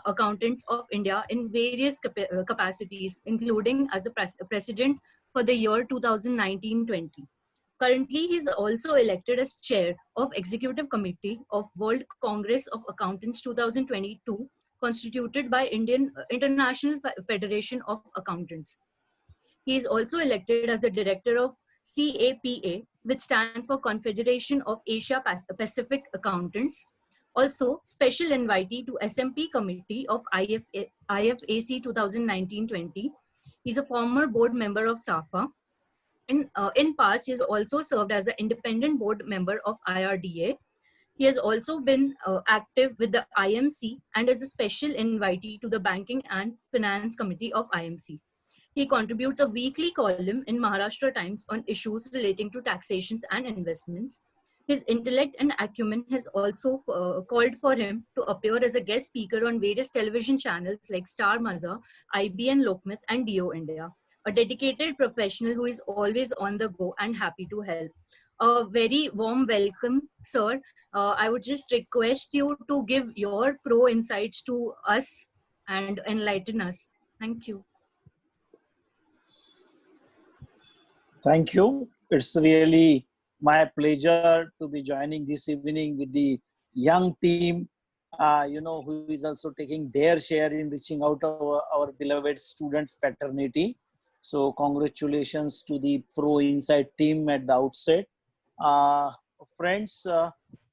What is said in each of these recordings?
Accountants of India in various capacities, including as a president for the year 2019-20. Currently, he is also elected as chair of Executive Committee of World Congress of Accountants 2022, constituted by International Federation of Accountants. He is also elected as the director of CAPA, which stands for Confederation of Asia Pacific Accountants. Also, special invitee to SMP Committee of IFAC 2019-20. He's a former board member of SAFA. In past, he has also served as the independent board member of IRDA. He has also been active with the IMC and is a special invitee to the Banking and Finance Committee of IMC. He contributes a weekly column in Maharashtra Times on issues relating to taxations and investments. His intellect and acumen has also called for him to appear as a guest speaker on various television channels like Star Maza, IBN Lokmit, and DO India. A dedicated professional who is always on the go and happy to help. A very warm welcome, sir. I would just request you to give your pro insights to us and enlighten us. Thank you. Thank you. It's really my pleasure to be joining this evening with the young team, who is also taking their share in reaching out to our beloved student fraternity. So congratulations to the ProInsight team at the outset. Friends,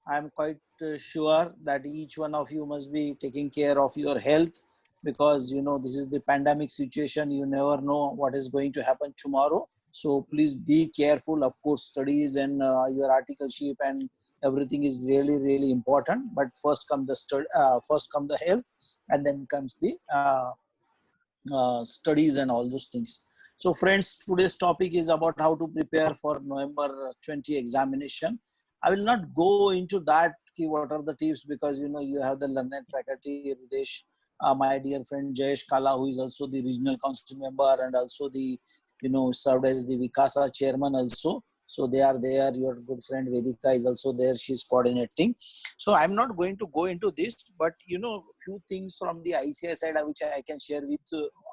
I'm quite sure that each one of you must be taking care of your health, because this is the pandemic situation. You never know what is going to happen tomorrow. So please be careful. Of course, studies and your articleship and everything is really, really important. But first come the health, and then comes the studies and all those things. So friends, today's topic is about how to prepare for November 20 examination. I will not go into that, what are the tips, because you have the learned faculty, Rudesh, my dear friend Jayesh Kala, who is also the regional council member and also the served as the Vikasa chairman also. So they are there. Your good friend Vedika is also there. She's coordinating. So I'm not going to go into this, but few things from the ICAI side which I can share with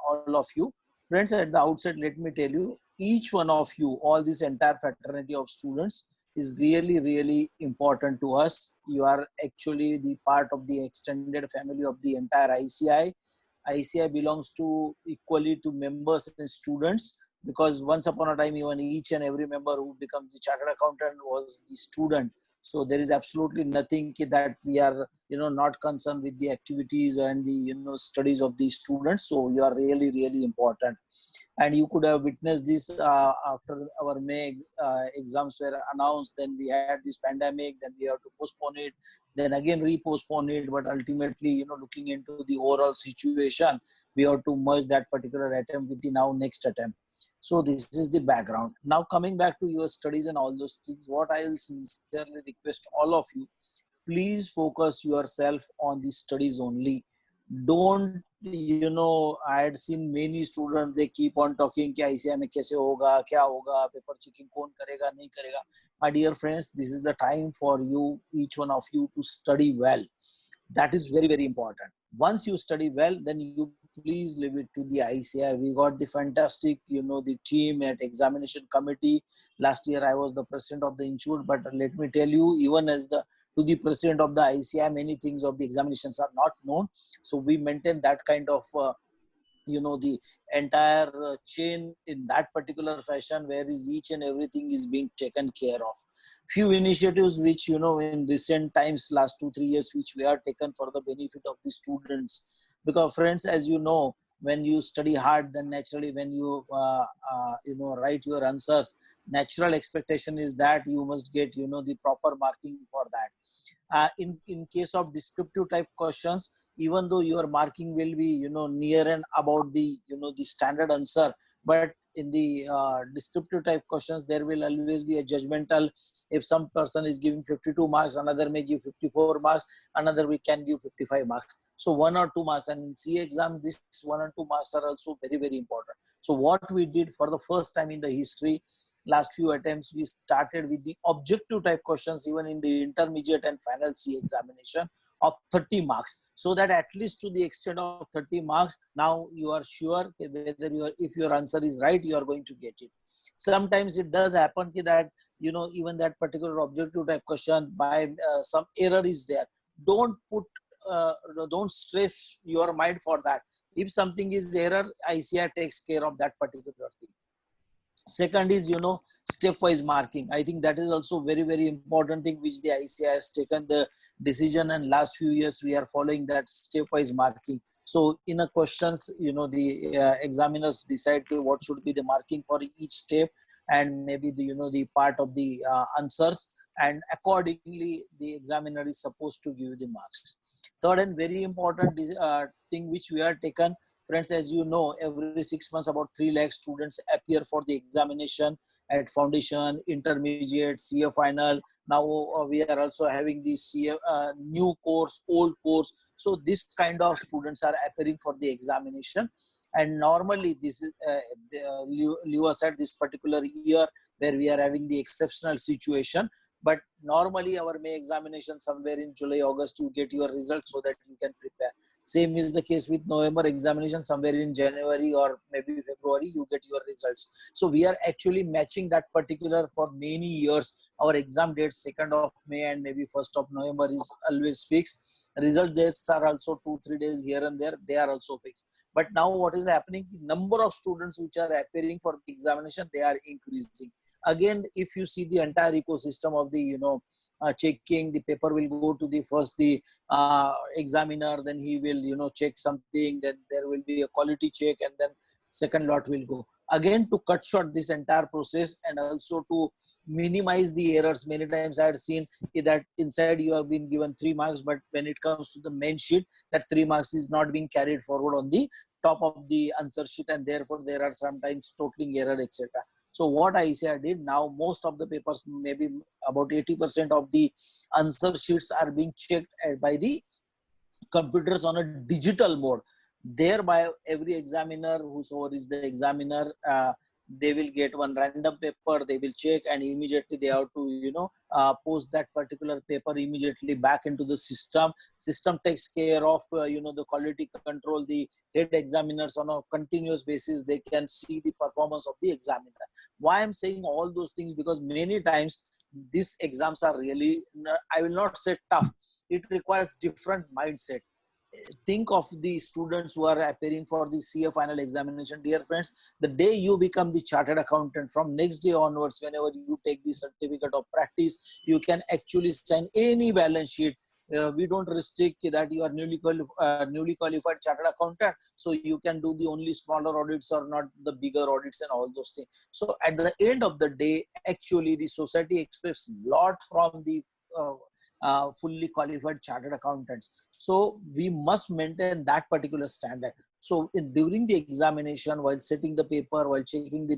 all of you. Friends, at the outset, let me tell you, each one of you, all this entire fraternity of students is really, really important to us. You are actually the part of the extended family of the entire ICAI. ICAI belongs to equally to members and students, because once upon a time, even each and every member who becomes the chartered accountant was the student. So there is absolutely nothing that we are, not concerned with the activities and the, studies of the students. So you are really, really important. And you could have witnessed this after our May exams were announced. Then we had this pandemic, then we have to postpone it, then again repostpone it. But ultimately, looking into the overall situation, we have to merge that particular attempt with the now next attempt. So this is the background. Now coming back to your studies and all those things, what I will sincerely request all of you, please focus yourself on the studies only. Don't, I had seen many students, they keep on talking, ki ICAI mein kaise hoga, kya hoga, paper checking kaun karega, nahi karega. My dear friends, this is the time for you, each one of you, to study well. That is very, very important. Once you study well, then you please leave it to the ICAI. We got the fantastic, the team at examination committee. Last year, I was the president of the institute, but let me tell you, even as to the president of the ICAI, many things of the examinations are not known. So we maintain that kind of, the entire chain in that particular fashion, where is each and everything is being taken care of. Few initiatives which, in recent times, last 2-3 years, which we are taken for the benefit of the students. Because friends, as you know, when you study hard, then naturally when you, write your answers, natural expectation is that you must get, the proper marking for that. In case of descriptive type questions, even though your marking will be, near and about the, the standard answer, but in the descriptive type questions, there will always be a judgmental. If some person is giving 52 marks, another may give 54 marks, another we can give 55 marks. So 1 or 2 marks, and in CA exam, this 1 and 2 marks are also very, very important. So what we did for the first time in the history, last few attempts, we started with the objective type questions, even in the intermediate and final CA examination. of 30 marks, so that at least to the extent of 30 marks, now you are sure whether if your answer is right, you are going to get it. Sometimes it does happen that, even that particular objective type question by some error is there. Don't put, don't stress your mind for that. If something is error, ICAI takes care of that particular thing. Second is, stepwise marking. I think that is also very important thing which the ICAI has taken the decision, and last few years we are following that stepwise marking. So in a questions, the examiners decide what should be the marking for each step, and maybe the, the part of the answers, and accordingly the examiner is supposed to give the marks. Third and very important thing which we are taken, friends, as you know, every 6 months about 3 lakh students appear for the examination at foundation, intermediate, CA final. Now we are also having the CA new course, old course. So this kind of students are appearing for the examination. And normally this is leave aside this particular year where we are having the exceptional situation. But normally our May examination somewhere in July, August, you get your results so that you can prepare. Same is the case with November examination, somewhere in January or maybe February, you get your results. So we are actually matching that particular for many years. Our exam dates 2nd of May and maybe 1st of November is always fixed. Result dates are also 2-3 days here and there, they are also fixed. But now what is happening, the number of students which are appearing for the examination, they are increasing. Again, if you see the entire ecosystem of the, checking, the paper will go to the first the examiner, then he will check something, then there will be a quality check, and then second lot will go. Again, to cut short this entire process and also to minimize the errors, many times I had seen that inside you have been given 3 marks, but when it comes to the main sheet, that 3 marks is not being carried forward on the top of the answer sheet, and therefore there are sometimes totaling error, etc. So what ICAI did, now most of the papers, maybe about 80% of the answer sheets are being checked by the computers on a digital mode. Thereby every examiner, whosoever is the examiner, they will get one random paper, they will check, and immediately they have to post that particular paper immediately back into the system. System takes care of the quality control. The head examiners on a continuous basis, they can see the performance of the examiner. Why I'm saying all those things, because many times these exams are really, I will not say tough, it requires different mindset. Think of the students who are appearing for the CA final examination. Dear friends, the day you become the chartered accountant, from next day onwards, whenever you take the certificate of practice, you can actually sign any balance sheet. We don't restrict that you are newly qualified chartered accountant, so you can do the only smaller audits or not the bigger audits and all those things. So at the end of the day, actually the society expects a lot from the fully qualified chartered accountants. So we must maintain that particular standard. So during the examination, while setting the paper, while checking the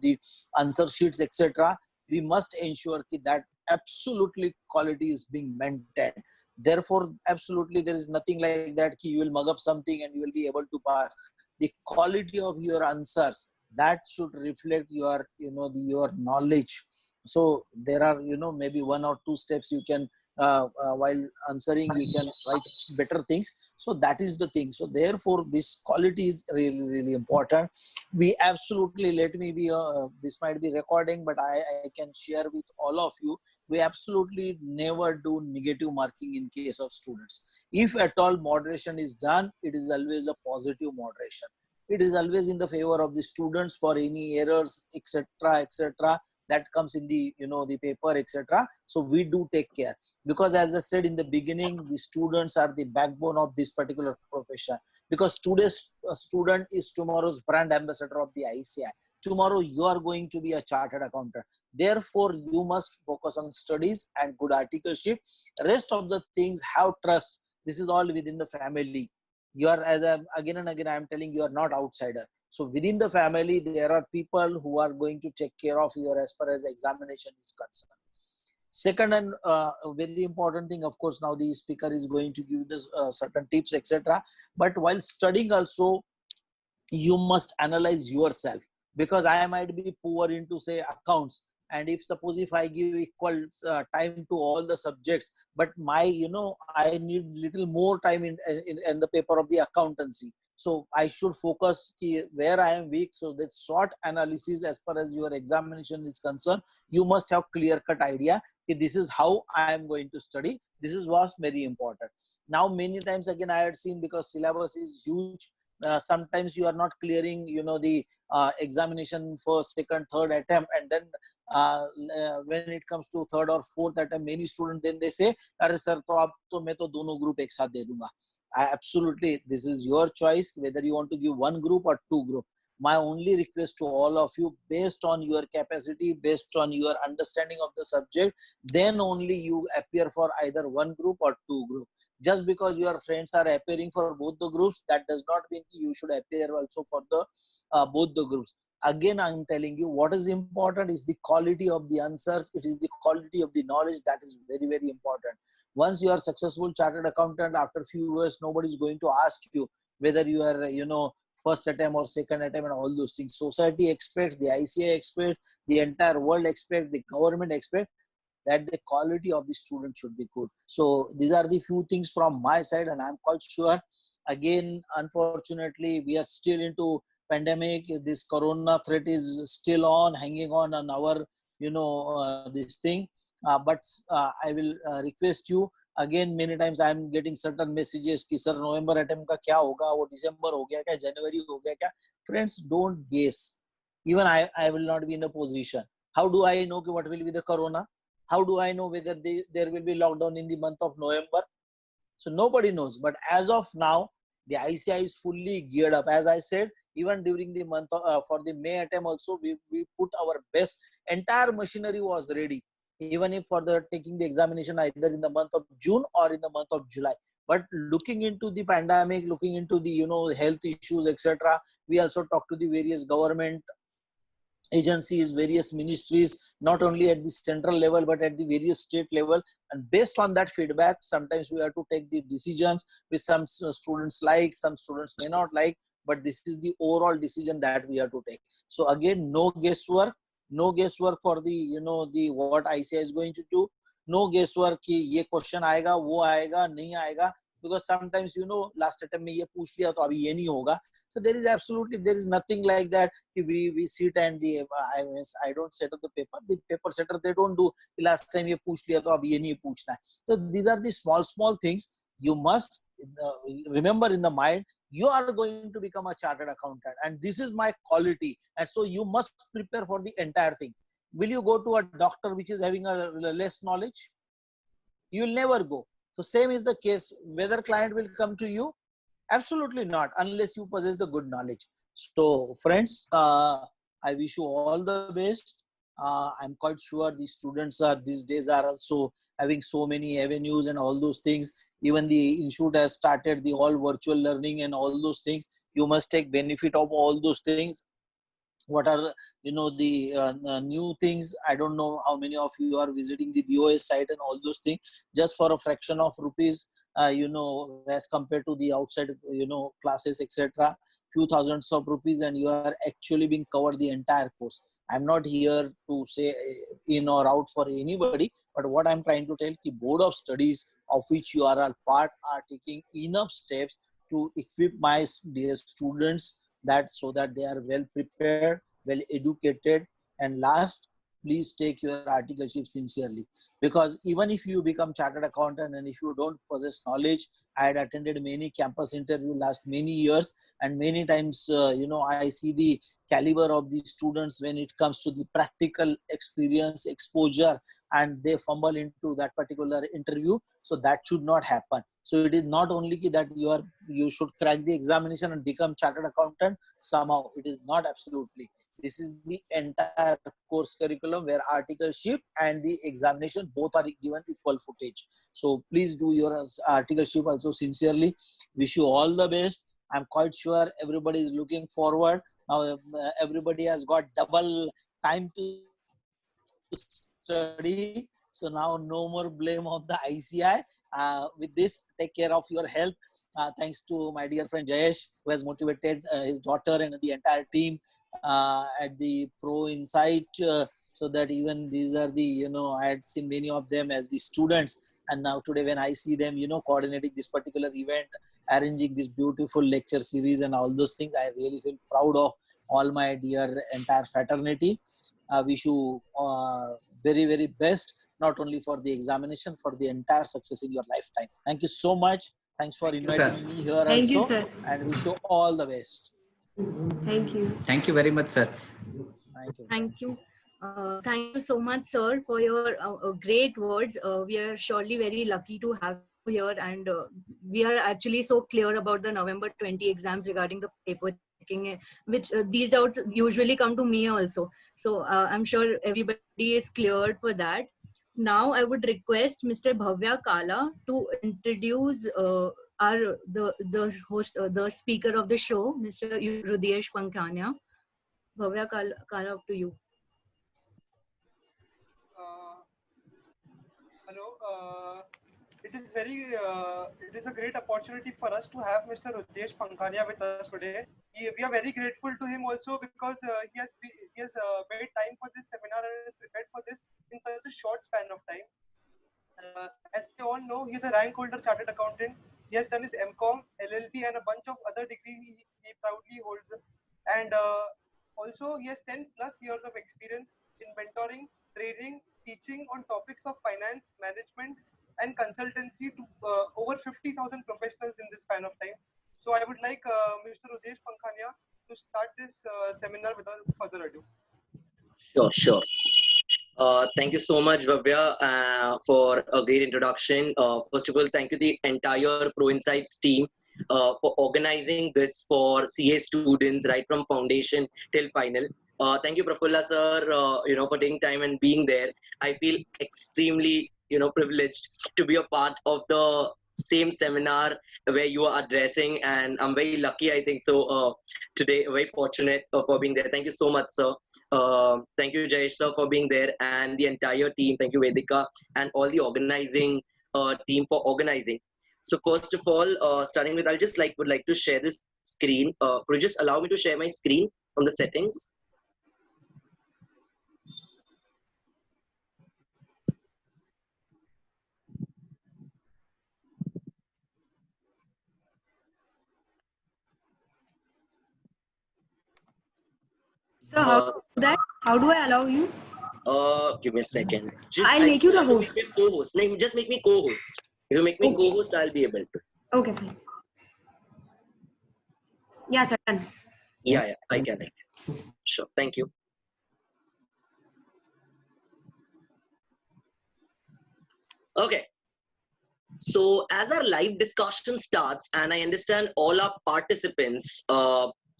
the answer sheets, etc., we must ensure that absolutely quality is being maintained. Therefore, absolutely there is nothing like that you will mug up something and you will be able to pass. The quality of your answers, that should reflect your your knowledge. So there are maybe 1 or 2 steps you can while answering, you can write better things. So that is the thing. So therefore this quality is really important. We absolutely, let me be this might be recording, but I can share with all of you, we absolutely never do negative marking in case of students. If at all moderation is done, it is always a positive moderation. It is always in the favor of the students for any errors, etc., etc., that comes in the the paper, etc. So we do take care, because as I said in the beginning, the students are the backbone of this particular profession, because today's student is tomorrow's brand ambassador of the ICAI. Tomorrow you are going to be a chartered accountant. Therefore you must focus on studies and good articleship. Rest of the things, have trust. This is all within the family. You are, as I again and again I am telling, you are not outsider. So within the family, there are people who are going to take care of you as far as examination is concerned. Second and a very important thing, of course, now the speaker is going to give this certain tips, etc. But while studying also, you must analyze yourself, because I might be poor into say accounts. And if suppose if I give equal time to all the subjects, but my, I need little more time in the paper of the accountancy. So I should focus where I am weak. So that SWOT analysis, as far as your examination is concerned, you must have clear cut idea. This is how I am going to study. This is what's very important. Now, many times again, I had seen, because syllabus is huge, sometimes you are not clearing, the examination first, second, third attempt, and then when it comes to third or fourth attempt, many students then they say, "Arey sir, to ab to main to dono group ek sath de dunga." Absolutely, this is your choice whether you want to give one group or two group. My only request to all of you, based on your capacity, based on your understanding of the subject, then only you appear for either one group or two group. Just because your friends are appearing for both the groups, that does not mean you should appear also for the both the groups. Again, I'm telling you, what is important is the quality of the answers. It is the quality of the knowledge that is very, very important. Once you are successful chartered accountant, after a few years, nobody is going to ask you whether you are, first attempt or second attempt and all those things. Society expects, the ICAI expects, the entire world expects, the government expects that the quality of the student should be good. So these are the few things from my side, and I'm quite sure. Again, unfortunately, we are still into pandemic. This corona threat is still on, hanging on our, this thing. But I will request you again. Many times I am getting certain messages कि sir November attempt का क्या होगा, वो December हो गया क्या, January हो गया क्या. Friends, don't guess. Even I will not be in a position. How do I know what will be the corona? How do I know whether there will be lockdown in the month of November? So nobody knows. But as of now, the ICI is fully geared up. As I said, even during the month for the May attempt also, we put our best. Entire machinery was ready. Even if for the taking the examination either in the month of June or in the month of July. But looking into the pandemic, looking into the health issues, etc., we also talk to the various government agencies, various ministries, not only at the central level, but at the various state level. And based on that feedback, sometimes we have to take the decisions which some students like, some students may not like, but this is the overall decision that we have to take. So again, no guesswork, for the, the what ICI is going to do. No guesswork कि ये question आएगा, वो आएगा, नहीं आएगा. Because sometimes, last attempt में ये पूछ लिया तो अभी ये नहीं होगा. So there is nothing like that. We sit and I don't set up the paper setter, they don't do last time ये पूछ लिया तो अभी ये नहीं पूछना है. So these are the small things you must remember in the mind. You are going to become a chartered accountant, and this is my quality, and so you must prepare for the entire thing. Will you go to a doctor which is having a less knowledge? You will never go. So same is the case. Whether client will come to you? Absolutely not, unless you possess the good knowledge. So friends, I wish you all the best. I'm quite sure the students are these days are also having so many avenues and all those things. Even the institute has started the all virtual learning and all those things. You must take benefit of all those things. What are the new things? I don't know how many of you are visiting the BOS site and all those things. Just for a fraction of rupees, as compared to the outside classes, etc., few thousands of rupees, and you are actually being covered the entire course. I'm not here to say in or out for anybody, but what I'm trying to tell, the board of studies of which you are a part are taking enough steps to equip my dear students, that so that they are well prepared, well educated. And last, please take your articleship sincerely, because even if you become chartered accountant and if you don't possess knowledge, I had attended many campus interview last many years, and many times I see the caliber of the students when it comes to the practical experience, exposure, and they fumble into that particular interview. So that should not happen. So it is not only that you should crack the examination and become chartered accountant somehow. It is not absolutely. This is the entire course curriculum where articleship and the examination both are given equal footage. So please do your articleship also sincerely. Wish you all the best. I'm quite sure everybody is looking forward. Now everybody has got double time to study. So now no more blame of the ICI. With this, take care of your health. Thanks to my dear friend Jayesh, who has motivated his daughter and the entire team at the ProInsight so that even these are the, I had seen many of them as the students, and now today when I see them, coordinating this particular event, arranging this beautiful lecture series and all those things, I really feel proud of all my dear entire fraternity. I wish you very, very best, not only for the examination, for the entire success in your lifetime. Thank you so much. Thanks for Thank you, sir. inviting me here Thank you, also, sir. and wish you all the best. Thank you. Thank you very much, sir. Thank you. Thank you. Thank you so much, sir, for your great words. We are surely very lucky to have you here, and we are actually so clear about the November 20 exams regarding the paper checking, which these doubts usually come to me also. So I'm sure everybody is cleared for that. Now I would request Mr. Bhavya Kala to introduce the host, the speaker of the show, Mr. Rudesh Pankhania. Bhavya Kala, up to you. Hello. It is a great opportunity for us to have Mr. Rudesh Pankhania with us today. We are very grateful to him also because he has made time for this seminar and is prepared for this in such a short span of time. As we all know, he is a rank holder chartered accountant. He has done his MCom, LLB, and a bunch of other degrees he proudly holds. And also, he has 10 plus years of experience in mentoring, training, teaching on topics of finance, management, and consultancy to over 50,000 professionals in this span of time. So I would like Mr. Udesh Pankhania to start this seminar without further ado. Sure. Thank you so much, Bhavya, for a great introduction. First of all, thank you the entire ProInsights team for organizing this for CA students right from foundation till final. Thank you, Prafulla sir, for taking time and being there. I feel extremely, privileged to be a part of the same seminar where you are addressing, and I'm very lucky, I think so, today, very fortunate for being there. Thank you so much, sir. Thank you, Jayesh sir, for being there, and the entire team. Thank you, Vedika, and all the organizing team for organizing. So first of all, starting with, would like to share this screen. Could you just allow me to share my screen from the settings? So how do I do that? How do I allow you? Give me a second. I'll make you the host. Make me co-host. Just make me co-host. If you make me co-host, I'll be able to. Okay, fine. Yeah, sir. Done. Yeah, I can. Sure. Thank you. Okay. So as our live discussion starts, and I understand all our participants,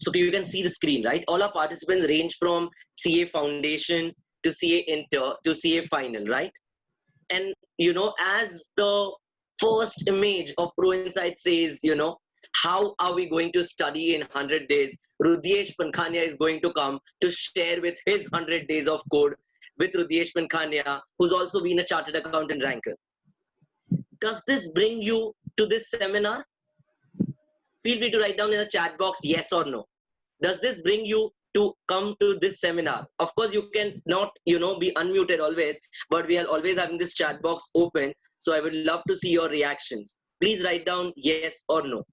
so you can see the screen, right? All our participants range from CA Foundation to CA Inter to CA Final, right? And, as the first image of ProInsights says, how are we going to study in 100 days? Rudesh Pankhania is going to come to share with his 100 days of code with Rudesh Pankhania, who's also been a chartered accountant ranker. Does this bring you to this seminar? Feel free to write down in the chat box yes or no. Does this bring you to come to this seminar? Of course, you can not, be unmuted always, but we are always having this chat box open. So I would love to see your reactions. Please write down yes or no.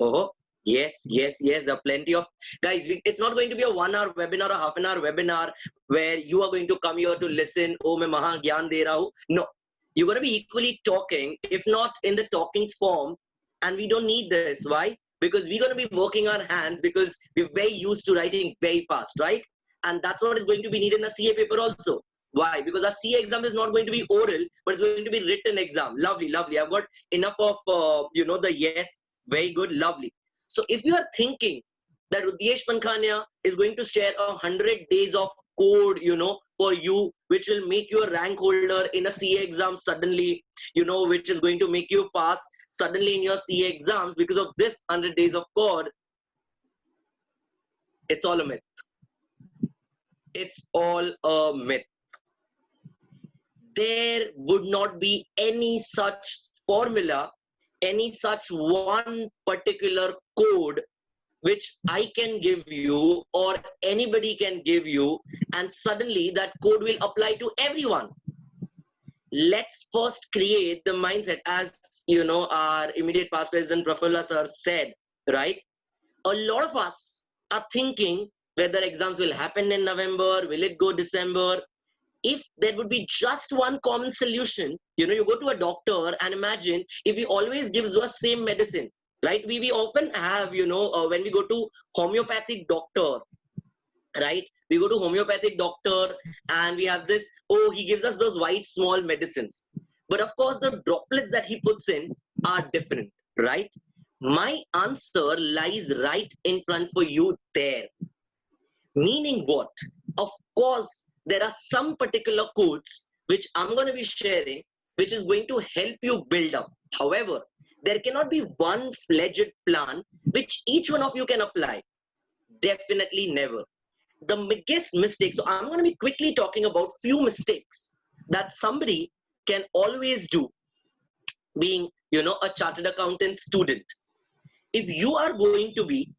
Oh, yes. There are plenty of guys. It's not going to be a 1 hour webinar or half an hour webinar where you are going to come here to listen. Oh, main maha gyan de raha hu. No. You're going to be equally talking, if not in the talking form, and we don't need this. Why? Because we're going to be working our hands because we're very used to writing very fast, right? And that's what is going to be needed in a CA paper also. Why? Because our CA exam is not going to be oral, but it's going to be written exam. Lovely. I've got enough of, the yes, very good, lovely. So if you are thinking that Rudesh Pankhania is going to share 100 days of code, for you, which will make you a rank holder in a CA exam suddenly, which is going to make you pass suddenly in your CA exams because of this 100 days of code, it's all a myth. It's all a myth. There would not be any such formula, any such one particular code which I can give you or anybody can give you, and suddenly that code will apply to everyone. Let's first create the mindset, as our immediate past president Prafulla sir said, right? A lot of us are thinking whether exams will happen in November, will it go December? If there would be just one common solution, you go to a doctor and imagine if he always gives us same medicine, right? We often have, when we go to homeopathic doctor, right? We go to homeopathic doctor and we have this, oh, he gives us those white small medicines. But of course, the droplets that he puts in are different, right? My answer lies right in front for you there. Meaning what? Of course, there are some particular codes which I'm going to be sharing, which is going to help you build up. However, there cannot be one fledged plan which each one of you can apply. Definitely never. The biggest mistake, so I'm going to be quickly talking about few mistakes that somebody can always do being, a chartered accountant student. If you are going to be,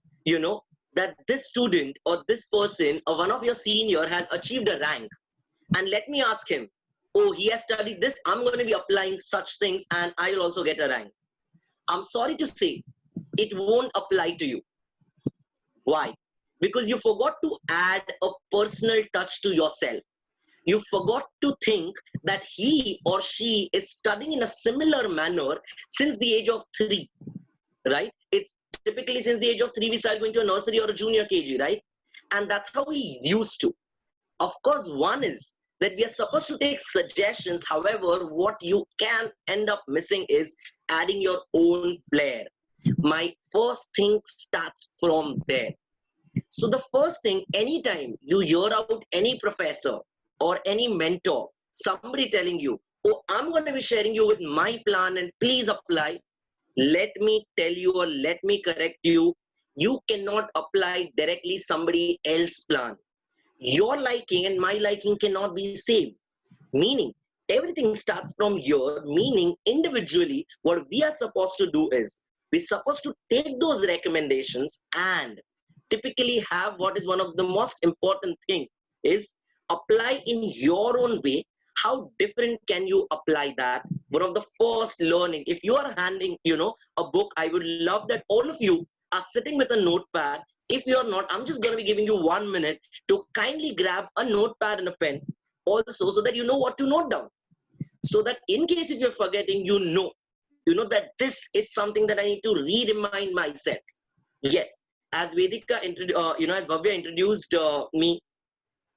that this student or this person or one of your senior has achieved a rank, and let me ask him, oh, he has studied this, I'm going to be applying such things and I will also get a rank. I'm sorry to say, it won't apply to you. Why? Because you forgot to add a personal touch to yourself. You forgot to think that he or she is studying in a similar manner since the age of 3, right? It's typically since the age of 3, we start going to a nursery or a junior KG, right? And that's how we used to. Of course, one is that we are supposed to take suggestions. However, what you can end up missing is adding your own flair. My first thing starts from there. So the first thing, anytime you hear out any professor or any mentor, somebody telling you, oh, I'm going to be sharing you with my plan and please apply. Let me tell you or let me correct you. You cannot apply directly somebody else's plan. Your liking and my liking cannot be same. Meaning, everything starts from here, meaning individually, what we are supposed to do is, we're supposed to take those recommendations and typically have what is one of the most important thing is apply in your own way. How different can you apply that? One of the first learning, if you are handing, a book, I would love that all of you are sitting with a notepad. If you're not, I'm just going to be giving you 1 minute to kindly grab a notepad and a pen also, so that you know what to note down. So that in case if you're forgetting, you know that this is something that I need to re-remind myself. Yes, as Vedika, as Bhavya introduced me,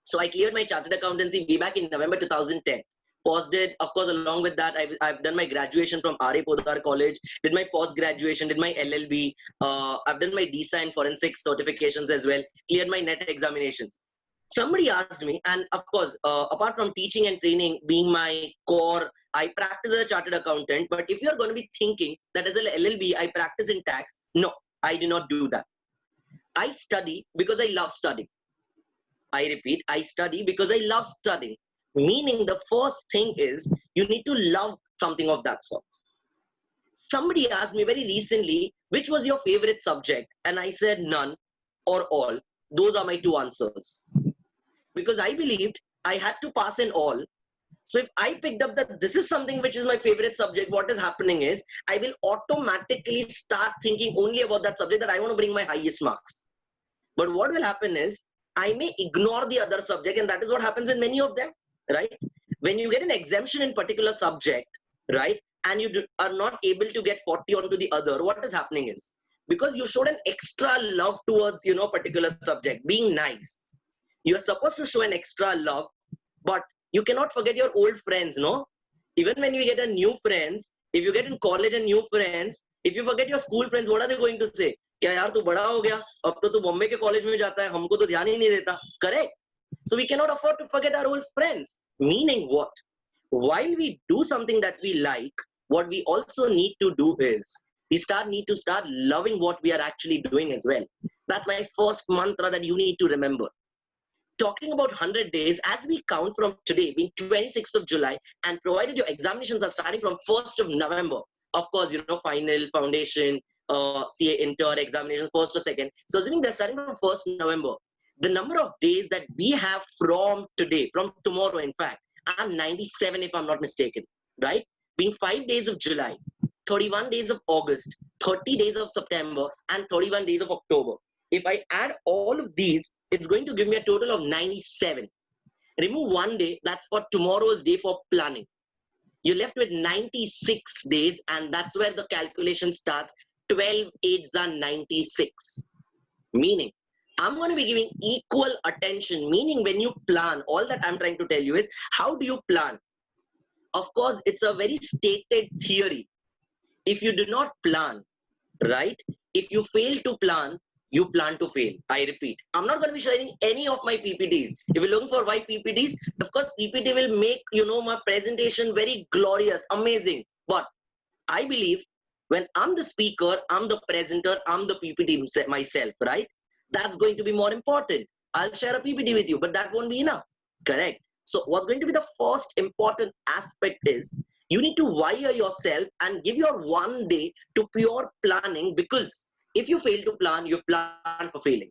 so I cleared my chartered accountancy way back in November 2010. Paused it, of course, along with that, I've done my graduation from R.A. Podar College, did my post-graduation, did my LLB, I've done my DSA and forensics certifications as well, cleared my NET examinations. Somebody asked me, and of course, apart from teaching and training being my core, I practice as a chartered accountant, but if you're going to be thinking that as an LLB, I practice in tax, no, I do not do that. I study because I love studying. I repeat, I study because I love studying. Meaning the first thing is you need to love something of that sort. Somebody asked me very recently, which was your favorite subject? And I said none or all. Those are my 2 answers. Because I believed I had to pass in all. So if I picked up that this is something which is my favorite subject, what is happening is I will automatically start thinking only about that subject, that I want to bring my highest marks. But what will happen is I may ignore the other subject, and that is what happens with many of them, right? When you get an exemption in particular subject, right, and you are not able to get 40 onto the other, what is happening is, because you showed an extra love towards, particular subject, being nice. You're supposed to show an extra love, but you cannot forget your old friends, no? Even when you get a new friends, if you get in college and new friends, if you forget your school friends, what are they going to say? क्या यार तू बड़ा हो गया, अब तो तू बॉम्बे के कॉलेज में जाता है, हमको तो ध्यान ही नहीं देता. Correct? So we cannot afford to forget our old friends. Meaning what? While we do something that we like, what we also need to do is we need to start loving what we are actually doing as well. That's my first mantra that you need to remember. Talking about 100 days, as we count from today, being 26th of July, and provided your examinations are starting from 1st of November, of course, final, foundation, CA inter examination, first or second. So assuming they're starting from 1st November, the number of days that we have from today, from tomorrow, in fact, I'm 97 if I'm not mistaken, right? Being 5 days of July, 31 days of August, 30 days of September, and 31 days of October. If I add all of these, it's going to give me a total of 97. Remove one day, that's for tomorrow's day for planning. You're left with 96 days, and that's where the calculation starts. 12 8s are 96. Meaning, I'm going to be giving equal attention. Meaning, when you plan, all that I'm trying to tell you is, how do you plan? Of course, it's a very stated theory. If you do not plan, right? If you fail to plan, you plan to fail. I repeat, I'm not going to be sharing any of my PPTs. If you're looking for why PPTs, of course, PPT will make, my presentation very glorious, amazing. But I believe when I'm the speaker, I'm the presenter, I'm the PPT myself, right? That's going to be more important. I'll share a PPT with you, but that won't be enough. Correct. So what's going to be the first important aspect is you need to wire yourself and give your one day to pure planning, because if you fail to plan, you've planned for failing.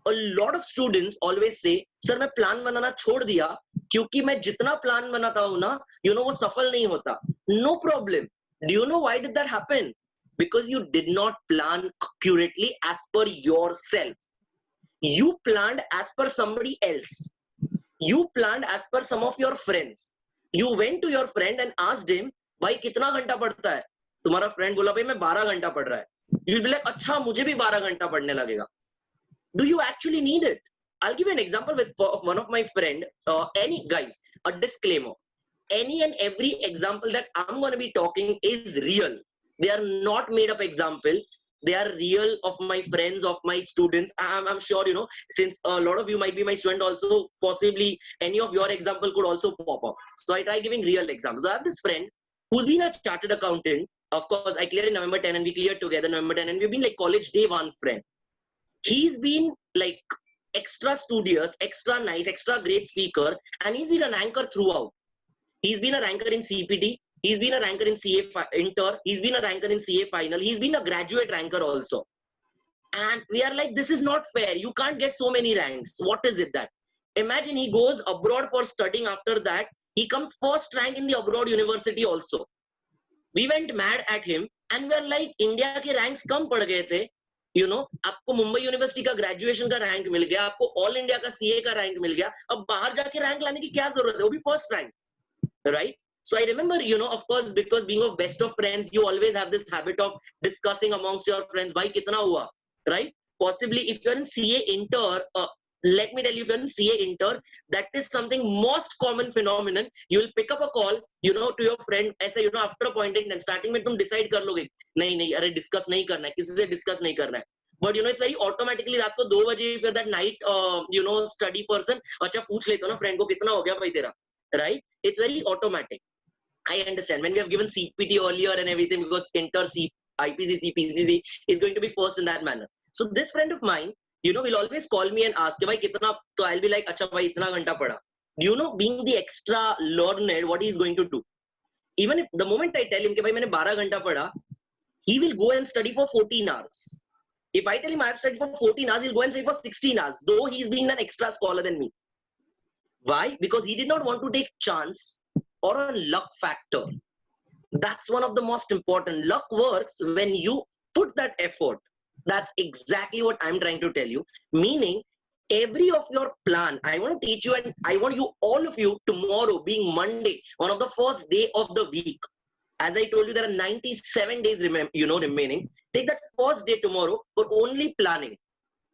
A lot of students always say, sir, मैं plan बनाना छोड़ दिया क्योंकि मैं जितना plan बनाता हूँ ना, वो सफल नहीं होता. No problem. Do you know why did that happen? Because you did not plan accurately as per yourself. You planned as per somebody else. You planned as per some of your friends. You went to your friend and asked him, भाई कितना घंटा पढ़ता है? तुम्हारा friend बोला भाई मैं 12 घंटा पढ़ रहा है. You'll be like, अच्छा मुझे भी 12 घंटा पढ़ने लगेगा. Do you actually need it? I'll give you an example with one of my friend. Guys, a disclaimer. Any and every example that I'm going to be talking is real. They are not made up example. They are real of my friends, of my students. I'm sure, since a lot of you might be my student also, possibly any of your example could also pop up. So I try giving real examples. So I have this friend who's been a chartered accountant. Of course, I cleared in November 10 and we cleared together November 10 and we've been like college day one friend. He's been like extra studious, extra nice, extra great speaker, and he's been an anchor throughout. He's been a ranker in CPT. He's been a ranker in CA inter. He's been a ranker in CA final. He's been a graduate ranker also. And we are like, this is not fair. You can't get so many ranks. What is it that? Imagine he goes abroad for studying after that. He comes first rank in the abroad university also. We went mad at him and we're like, India के ranks कम पड़ गए थे. आपको Mumbai university का graduation का rank मिल गया, आपको all India का सीए का रैंक मिल गया, अब बाहर जाके रैंक लाने की क्या जरूरत है, वो भी first rank, right? So I remember, of course, because being of best of friends, you always have this habit of discussing amongst your friends, bhai kitna hua, right? Possibly if you're in CA inter, let me tell you, if you're in CA inter, that is something most common phenomenon. You will pick up a call, to your friend, ऐसे, after a point in time, starting में तुम decide कर लोगे, नहीं, अरे discuss नहीं करना है, किसी से discuss नहीं करना है. But it's very automatically रात को 2 बजे, if you're that night, study person, अच्छा पूछ लेते हो ना friend को कितना हो गया भाई तेरा, right? It's very automatic. I understand when we have given CPT earlier and everything, because inter IPCC, PCC is going to be first in that manner. So this friend of mine, will always call me and ask, bhai kitna, so I'll be like, acha bhai itna ghanta pada. Being the extra learned, what he is going to do? Even if the moment I tell him, bhai maine 12 ghanta pada, he will go and study for 14 hours. If I tell him I have studied for 14 hours, he'll go and study for 16 hours, though he's been an extra scholar than me. Why? Because he did not want to take chance or a luck factor. That's one of the most important. Luck works when you put that effort. That's exactly what I'm trying to tell you. Meaning, every of your plan, I want to teach you, and I want you, all of you, tomorrow being Monday, one of the first day of the week. As I told you, there are 97 days remaining. Take that first day tomorrow for only planning.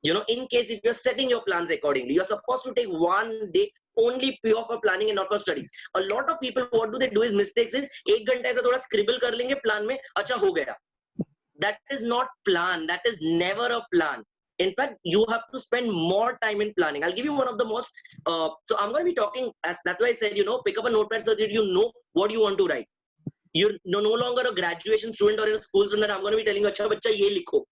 In case if you're setting your plans accordingly, you're supposed to take one day only pure for planning and not for studies. A lot of people, what do they do is mistakes is 1 घंटा ऐसा थोड़ा scribble कर लेंगे plan में, अच्छा हो गया. That is not plan. That is never a plan. In fact, you have to spend more time in planning. I'll give you one of the most, so I'm going to be talking, that's why I said, pick up a notepad so that you know what you want to write. You're no longer a graduation student or a school student that I'm going to be telling you, acha bachcha ye likho.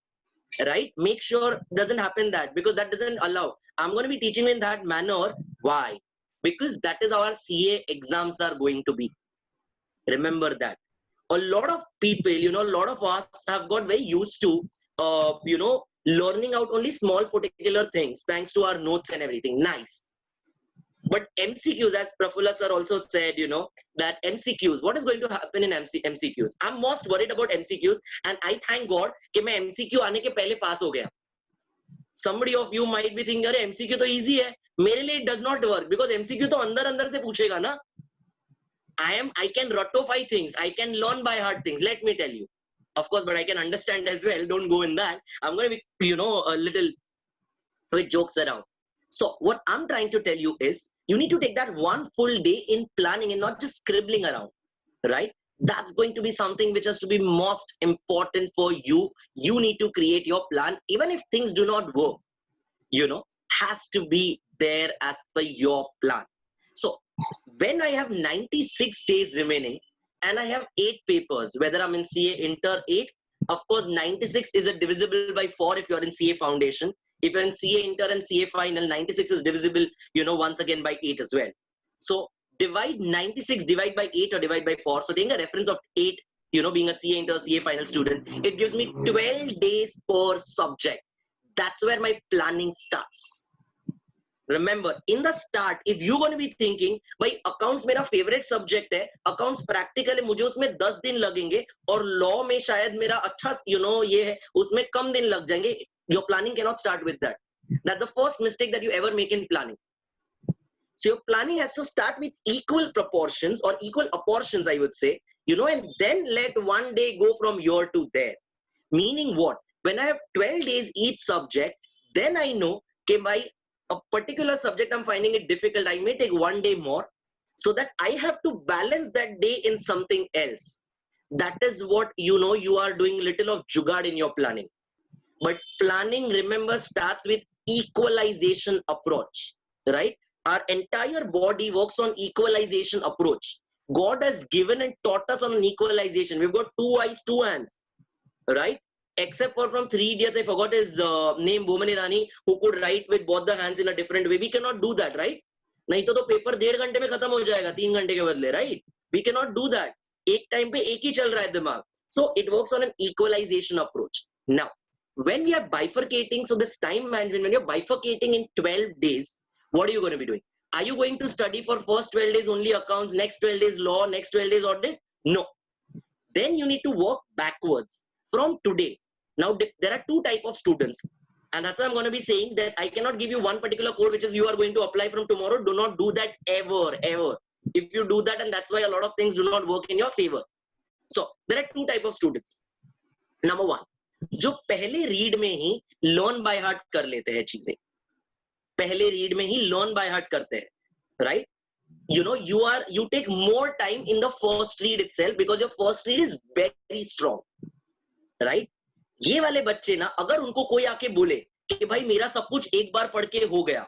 Right? Make sure doesn't happen that, because that doesn't allow. I'm going to be teaching in that manner. Why? Because that is how our CA exams are going to be. Remember that. a lot of people, a lot of us have got very used to, learning out only small particular things thanks to our notes and everything. Nice. But MCQs, as Prafulla sir also said, that MCQs, what is going to happen in MCQs? I'm most worried about MCQs, and I thank God कि मैं MCQ आने के पहले pass हो गया. Somebody of you might be thinking, अरे MCQ तो easy है. मेरे लिए it does not work because MCQ तो अंदर से पूछेगा ना. I can ratify things. I can learn by heart things. Let me tell you. Of course, but I can understand as well. Don't go in that. I'm going to be, a little with jokes around. So what I'm trying to tell you is you need to take that one full day in planning and not just scribbling around, right? That's going to be something which has to be most important for you. You need to create your plan. Even if things do not work, has to be there as per your plan. So when I have 96 days remaining and I have 8 papers, whether I'm in CA Inter 8, of course 96 is divisible by 4 if you're in CA Foundation. If you're in CA Inter and CA Final, 96 is divisible, once again by 8 as well. So divide 96, divide by 8 or divide by 4. So taking a reference of 8, being a CA Inter, CA Final student, it gives me 12 days per subject. That's where my planning starts. Remember, in the start, if you're going to be thinking, भाई accounts मेरा favorite subject है, accounts practical है, मुझे उसमें 10 दिन लगेंगे, और law में शायद मेरा अच्छा, ये है, उसमें कम दिन लग जाएंगे. Your planning cannot start with that. That's the first mistake that you ever make in planning. So your planning has to start with equal proportions or equal apportions, I would say, and then let one day go from here to there. Meaning what? When I have 12 days each subject, then I know, okay, by a particular subject I'm finding it difficult, I may take one day more so that I have to balance that day in something else. That is what you are doing little of jugaad in your planning. But planning, remember, starts with equalization approach, right? Our entire body works on equalization approach. God has given and taught us on an equalization. We've got 2 eyes, 2 hands, right? Except for from 3 Idiots, I forgot his name, Bhumani Rani, who could write with both the hands in a different way. We cannot do that, right? नहीं तो paper 1.5 घंटे में खत्म हो जाएगा 3 घंटे के बदले, right? We cannot do that. एक टाइम पे एक ही चल रहा है दिमाग. So it works on an equalization approach. Now, when we are bifurcating, so this time management, when you're bifurcating in 12 days, what are you going to be doing? Are you going to study for first 12 days only accounts, next 12 days law, next 12 days audit? No. Then you need to work backwards from today. Now, there are 2 types of students. And that's why I'm going to be saying that I cannot give you one particular code which is you are going to apply from tomorrow. Do not do that ever, ever. If you do that, and that's why a lot of things do not work in your favor. So there are 2 types of students. Number 1, जो पहले read में ही learn by heart कर लेते हैं चीजें, पहले read में ही learn by heart करते हैं, right? You take more time in the first read itself because your first read is very strong, right? ये वाले बच्चे ना, अगर उनको कोई आके बोले कि भाई मेरा सब कुछ एक बार पढ़ के हो गया,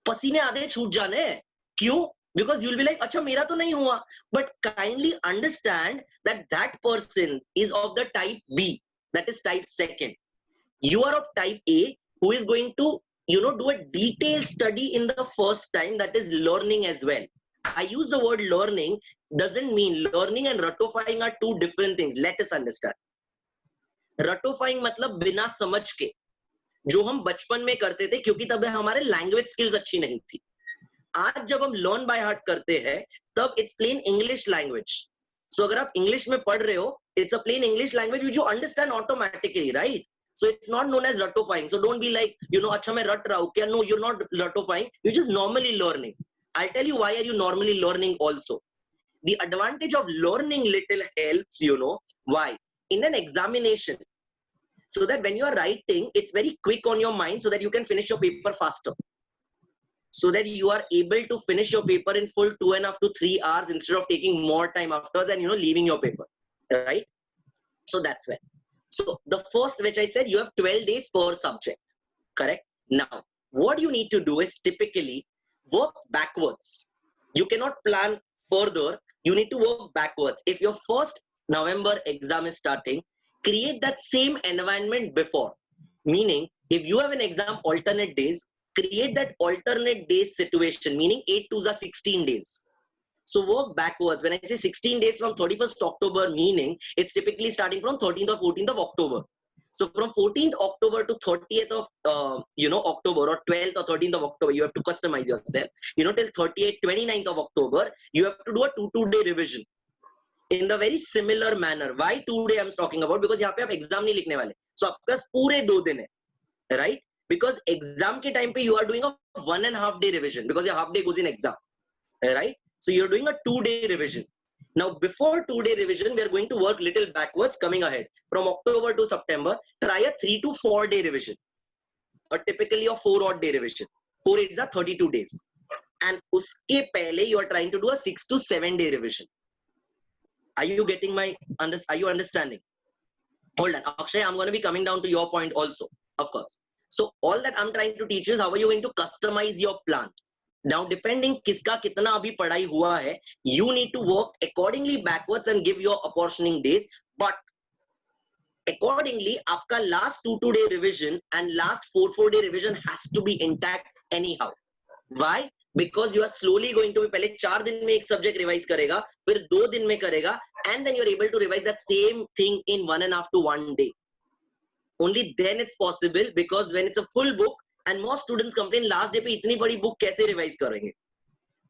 पसीने आधे छूट जाने हैं. क्यों? Because you'll be like, अच्छा मेरा तो नहीं हुआ. But kindly understand that that person is of the type B, that is type 2nd. You are of type A, who is going to do a detailed study in the first time, that is learning as well. I use the word learning, doesn't mean learning and ratifying are 2 different things. Let us understand. Ratifying मतलब बिना समझ के, जो हम बचपन में करते थे क्योंकि तब हमारे लैंग्वेज स्किल्स अच्छी नहीं थी. आज जब हम लर्न बाय हार्ट करते हैं तब it's plain English language. So अगर आप इंग्लिश में पढ़ रहे हो, it's a plain English language which you understand automatically, right? So it's not known as ratifying. So don't be like, अच्छा मैं रट रहा हूँ क्या? No, you're not ratifying. You're just normally learning. I'll tell you why are you normally learning also. The advantage of learning little helps, why? In an examination, so that when you are writing, it's very quick on your mind so that you can finish your paper faster. So that you are able to finish your paper in full 2.5 to 3 hours instead of taking more time after than, leaving your paper, right? So that's why. So the first, which I said, you have 12 days per subject, correct? Now, what you need to do is typically work backwards. You cannot plan further. You need to work backwards. If your first November exam is starting, create that same environment before. Meaning, if you have an exam alternate days, create that alternate days situation, meaning 8 to the 16 days. So work backwards. When I say 16 days from 31st October, meaning it's typically starting from 13th or 14th of October. So from 14th October to 30th of October, or 12th or 13th of October, you have to customize yourself. Till 28th, 29th of October, you have to do a 2-day revision in the very similar manner. Why 2 day I'm talking about? Because यहाँ पे आप exam नहीं लिखने वाले. So आपके पास पूरे 2 दिन है, right? Because exam के time पे you are doing a 1.5 day revision because your half day goes in exam, right? So you're doing a 2-day revision. Now, before 2-day revision, we are going to work little backwards coming ahead. From October to September, try a 3 to 4 day revision, or typically a 4-odd day revision. 4 8s are 32 days. And uske pehle, you are trying to do a 6 to 7 day revision. Are you getting are you understanding? Hold on, Akshay, I'm going to be coming down to your point also, of course. So all that I'm trying to teach is how are you going to customize your plan. Now, depending kiska kitna abhi padhai hua hai, you need to work accordingly backwards and give your apportioning days. But accordingly, aapka last 2-day revision and last 4-day revision has to be intact anyhow. Why? Because you are slowly going to be pehle 4 din mein ek subject revise karega, fir 2 din mein karega, and then you're able to revise that same thing in 1.5 to 1 day. Only then it's possible, because when it's a full book, and most students complain last day pe itni badi book kaise revise karenge.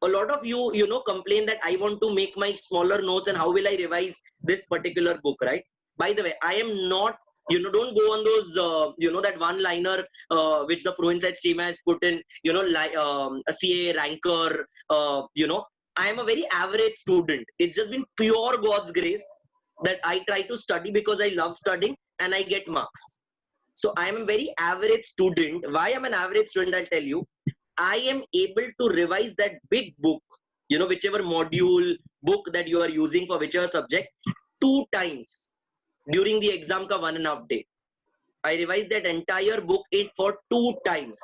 A lot of you complain that I want to make my smaller notes and how will I revise this particular book, right? By the way, I am not, don't go on those, that one-liner which the ProInsights team has put in, a CA ranker, I am a very average student. It's just been pure God's grace that I try to study because I love studying and I get marks. So I am a very average student. Why I'm an average student, I'll tell you. I am able to revise that big book, whichever module, book that you are using for whichever subject, 2 times during the exam ka 1.5 day. I revise that entire book for 2 times.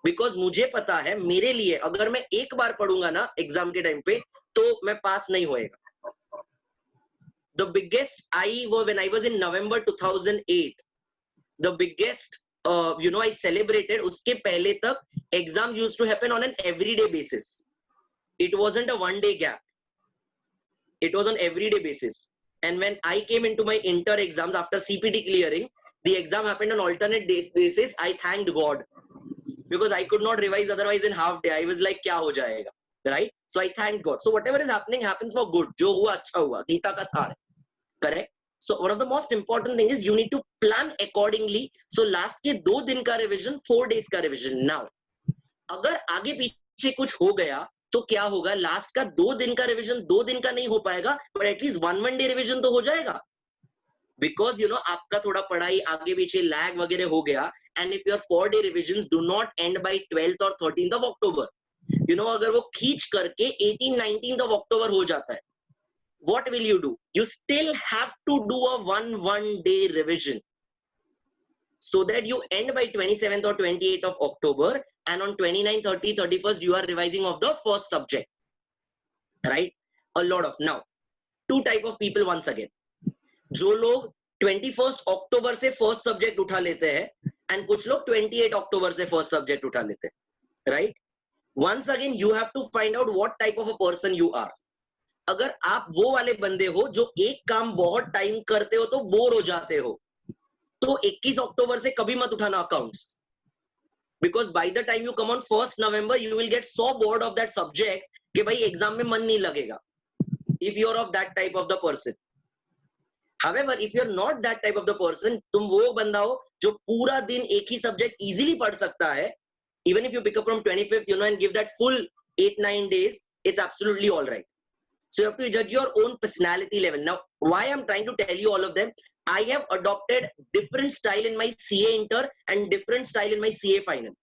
Because मुझे पता है मेरे लिए अगर मैं एक बार पढ़ूंगा ना एग्जाम के टाइम पे तो मैं पास नहीं होएगा. The biggest when I was in November 2008, the biggest I celebrated, uske pehle tak exams used to happen on an everyday basis. It wasn't a 1-day gap. It was on everyday basis. And when I came into my inter exams after CPT clearing, the exam happened on alternate days basis. I thanked God, because I could not revise otherwise in half day. I was like, kya ho jayega, right? So I thanked God. So whatever is happening happens for good. Jo hua acha hua. Gita ka saar hai. Correct? So one of the most important thing is you need to plan accordingly. So last के 2 दिन का revision, 4 days का revision. Now, अगर आगे पीछे कुछ हो गया तो क्या होगा? Last का 2 दिन का revision 2 दिन का नहीं हो पाएगा, but at least 1 day revision तो हो जाएगा. Because आपका थोड़ा पढ़ाई आगे पीछे lag वगैरह हो गया, and if your 4-day revisions do not end by 12th or 13th of October, अगर वो खींच करके 18-19th of October हो जाता है, what will you do? You still have to do a 1-day revision so that you end by 27th or 28th of October, and on 29th, 30th, 31st you are revising of the first subject, right? A lot of. Now, 2 type of people once again. जो लोग 21st October से first subject उठा लेते हैं, and कुछ लोग 28 October से first subject उठा लेते हैं, right? Once again, you have to find out what type of a person you are. अगर आप वो वाले बंदे हो जो एक काम बहुत टाइम करते हो तो बोर हो जाते हो, तो 21 अक्टूबर से कभी मत उठाना accounts, because by the time you come on 1st November you will get so bored of that subject कि भाई एग्जाम में मन नहीं लगेगा, if you are of that type of the person. However, if you are not that type of the person, तुम वो बंदा हो जो पूरा दिन एक ही सब्जेक्ट इजीली पढ़ सकता है, even if you pick up from 25th and give that full 8-9 days, it's absolutely all right. So you have to judge your own personality level. Now, why I'm trying to tell you all of them, I have adopted different style in my CA inter and different style in my CA final.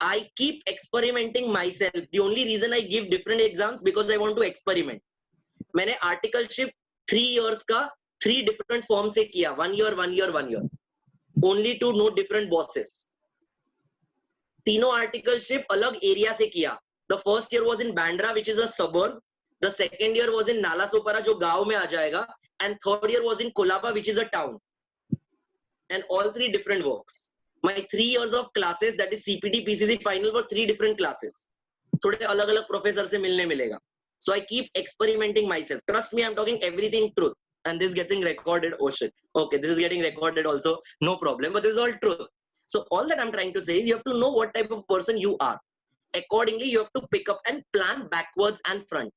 I keep experimenting myself. The only reason I give different exams because I want to experiment. मैंने articleship 3 years का 3 different forms से किया, 1 year, 1 year, 1 year, only to know different bosses. तीनों articleship अलग area से किया. The first year was in Bandra, which is a suburb. The second year was in Nalasopara, जो गांव में आ जाएगा, and third year was in Kolaba, which is a town. And all 3 different works. My 3 years of classes, that is CPT, PCC final, were 3 different classes. थोड़े अलग-अलग professor से मिलने मिलेगा. So I keep experimenting myself. Trust me, I'm talking everything truth. And this is getting recorded. Oh shit. Okay, this is getting recorded also. No problem. But this is all truth. So all that I'm trying to say is you have to know what type of person you are. Accordingly, you have to pick up and plan backwards and front.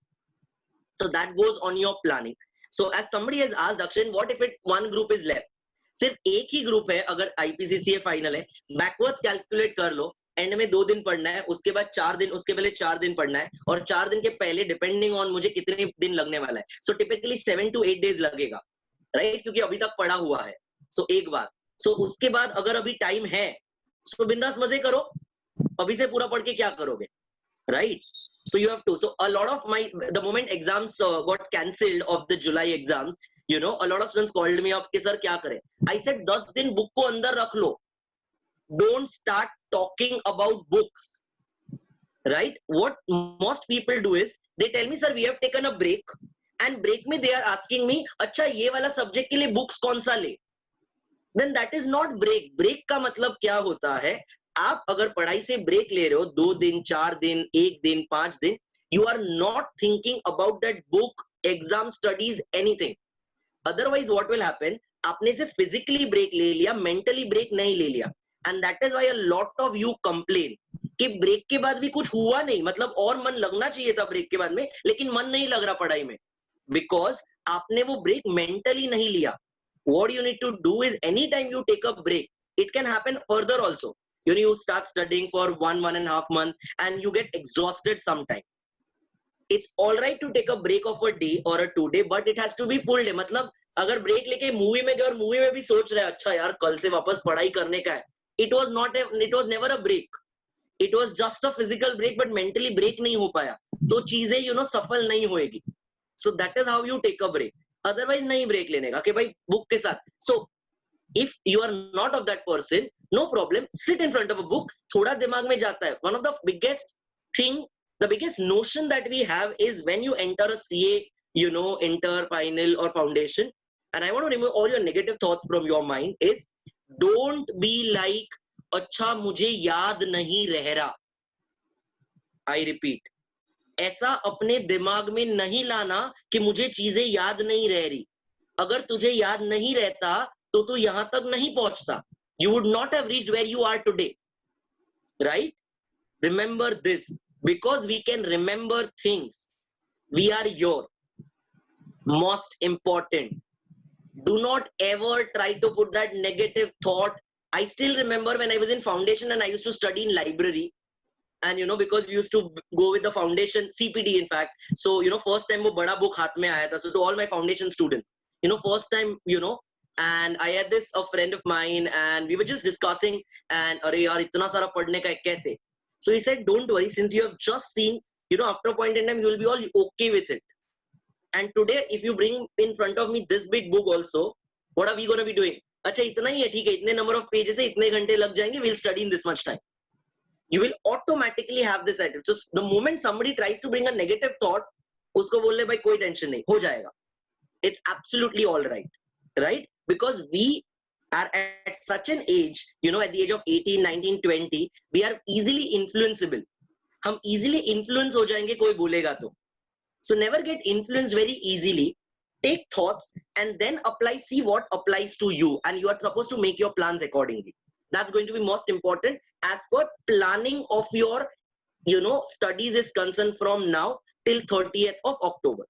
So that goes on your planning. So as somebody has asked, Akshay, what if one group is left? सिर्फ एक ही group है, अगर IPCCA final है, backwards calculate कर लो, and में 2 दिन पढ़ना है, उसके बाद 4 दिन, उसके पहले 4 दिन पढ़ना है, और 4 दिन के पहले डिपेंडिंग ऑन मुझे कितने दिन लगने वाला है. सो टिपिकली 7 to 8 days लगेगा, राइट, क्योंकि अभी तक पढ़ा हुआ है. सो एक बार, सो उसके बाद अगर अभी टाइम है, सो बिंदास मजे करो. अभी से पूरा पढ़ के क्या करोगे, right? So you have to. So a lot of the moment exams got cancelled of the July exams, you know, a lot of students called me up कि sir क्या करें? I said 10 दिन book को अंदर रख लो. Don't start talking about books, right? What most people do is they tell me, sir, we have taken a break, and break में they are asking me, अच्छा ये वाला subject के लिए books कौन सा ले? Then that is not break. Break का मतलब क्या होता है? आप अगर पढ़ाई से ब्रेक ले रहे हो 2 दिन, 4 दिन, 1 दिन, 5 दिन, you are not thinking about that book, exam, studies, anything. Otherwise what will happen? आपने से physically break ले लिया, mentally break नहीं ले लिया, and that is why a lot of you complain कि ब्रेक के बाद भी कुछ हुआ नहीं. मतलब और मन लगना चाहिए था ब्रेक के बाद में, लेकिन मन नहीं लग रहा पढ़ाई में, because आपने वो ब्रेक mentally नहीं लिया. What you need to do is anytime you take a break, it can happen further also. You start studying for 1.5 months and you get exhausted sometime. It's all right to take a break of a day or a 2 day, but it has to be full day. मतलब अगर break लेके movie में गए और movie में भी सोच रहे हैं अच्छा यार कल से वापस पढ़ाई करने का है, it was never a break. It was just a physical break, but mentally break नहीं हो पाया, तो चीजें सफल नहीं होएगी. So that is how you take a break. Otherwise नहीं break लेने का कि भाई book के साथ. So if you are not of that person, no problem, sit in front of a book. थोड़ा दिमाग में जाता है. One of the biggest notion that we have is when you enter a CA, inter, final or foundation, and I want to remove all your negative thoughts from your mind, is don't be like अच्छा मुझे याद नहीं रह रहा. I repeat, ऐसा अपने दिमाग में नहीं लाना कि मुझे चीजें याद नहीं रह रही. अगर तुझे याद नहीं रहता तो तू यहां तक नहीं पहुंचता. You would not have reached where you are today, right? Remember this, because we can remember things. We are your most important. Do not ever try to put that negative thought. I still remember when I was in foundation and I used to study in library, and because we used to go with the foundation CPD in fact. So first time वो बड़ा book हाथ में आया था. So to all my foundation students, first time and I had a friend of mine and we were just discussing, and अरे यार इतना सारा पढ़ने का है कैसे? So he said, don't worry, since you have just seen, after a point in time you will be all okay with it. And today if you bring in front of me this big book also, what are we going to be doing? अच्छा इतना ही है, ठीक है, इतने number of pages है, इतने घंटे लग जाएंगे, we'll study in this much time. You will automatically have this attitude. So the moment somebody tries to bring a negative thought, उसको बोल ले भाई कोई tension नहीं, हो जाएगा. It's absolutely all right, right? Because we are at such an age, at the age of 18, 19, 20, we are easily influenceable. हम easily influence हो जाएंगे कोई बोलेगा तो. So never get influenced very easily. Take thoughts and then apply, see what applies to you, and you are supposed to make your plans accordingly. That's going to be most important as per planning of your, studies is concerned from now till 30th of October,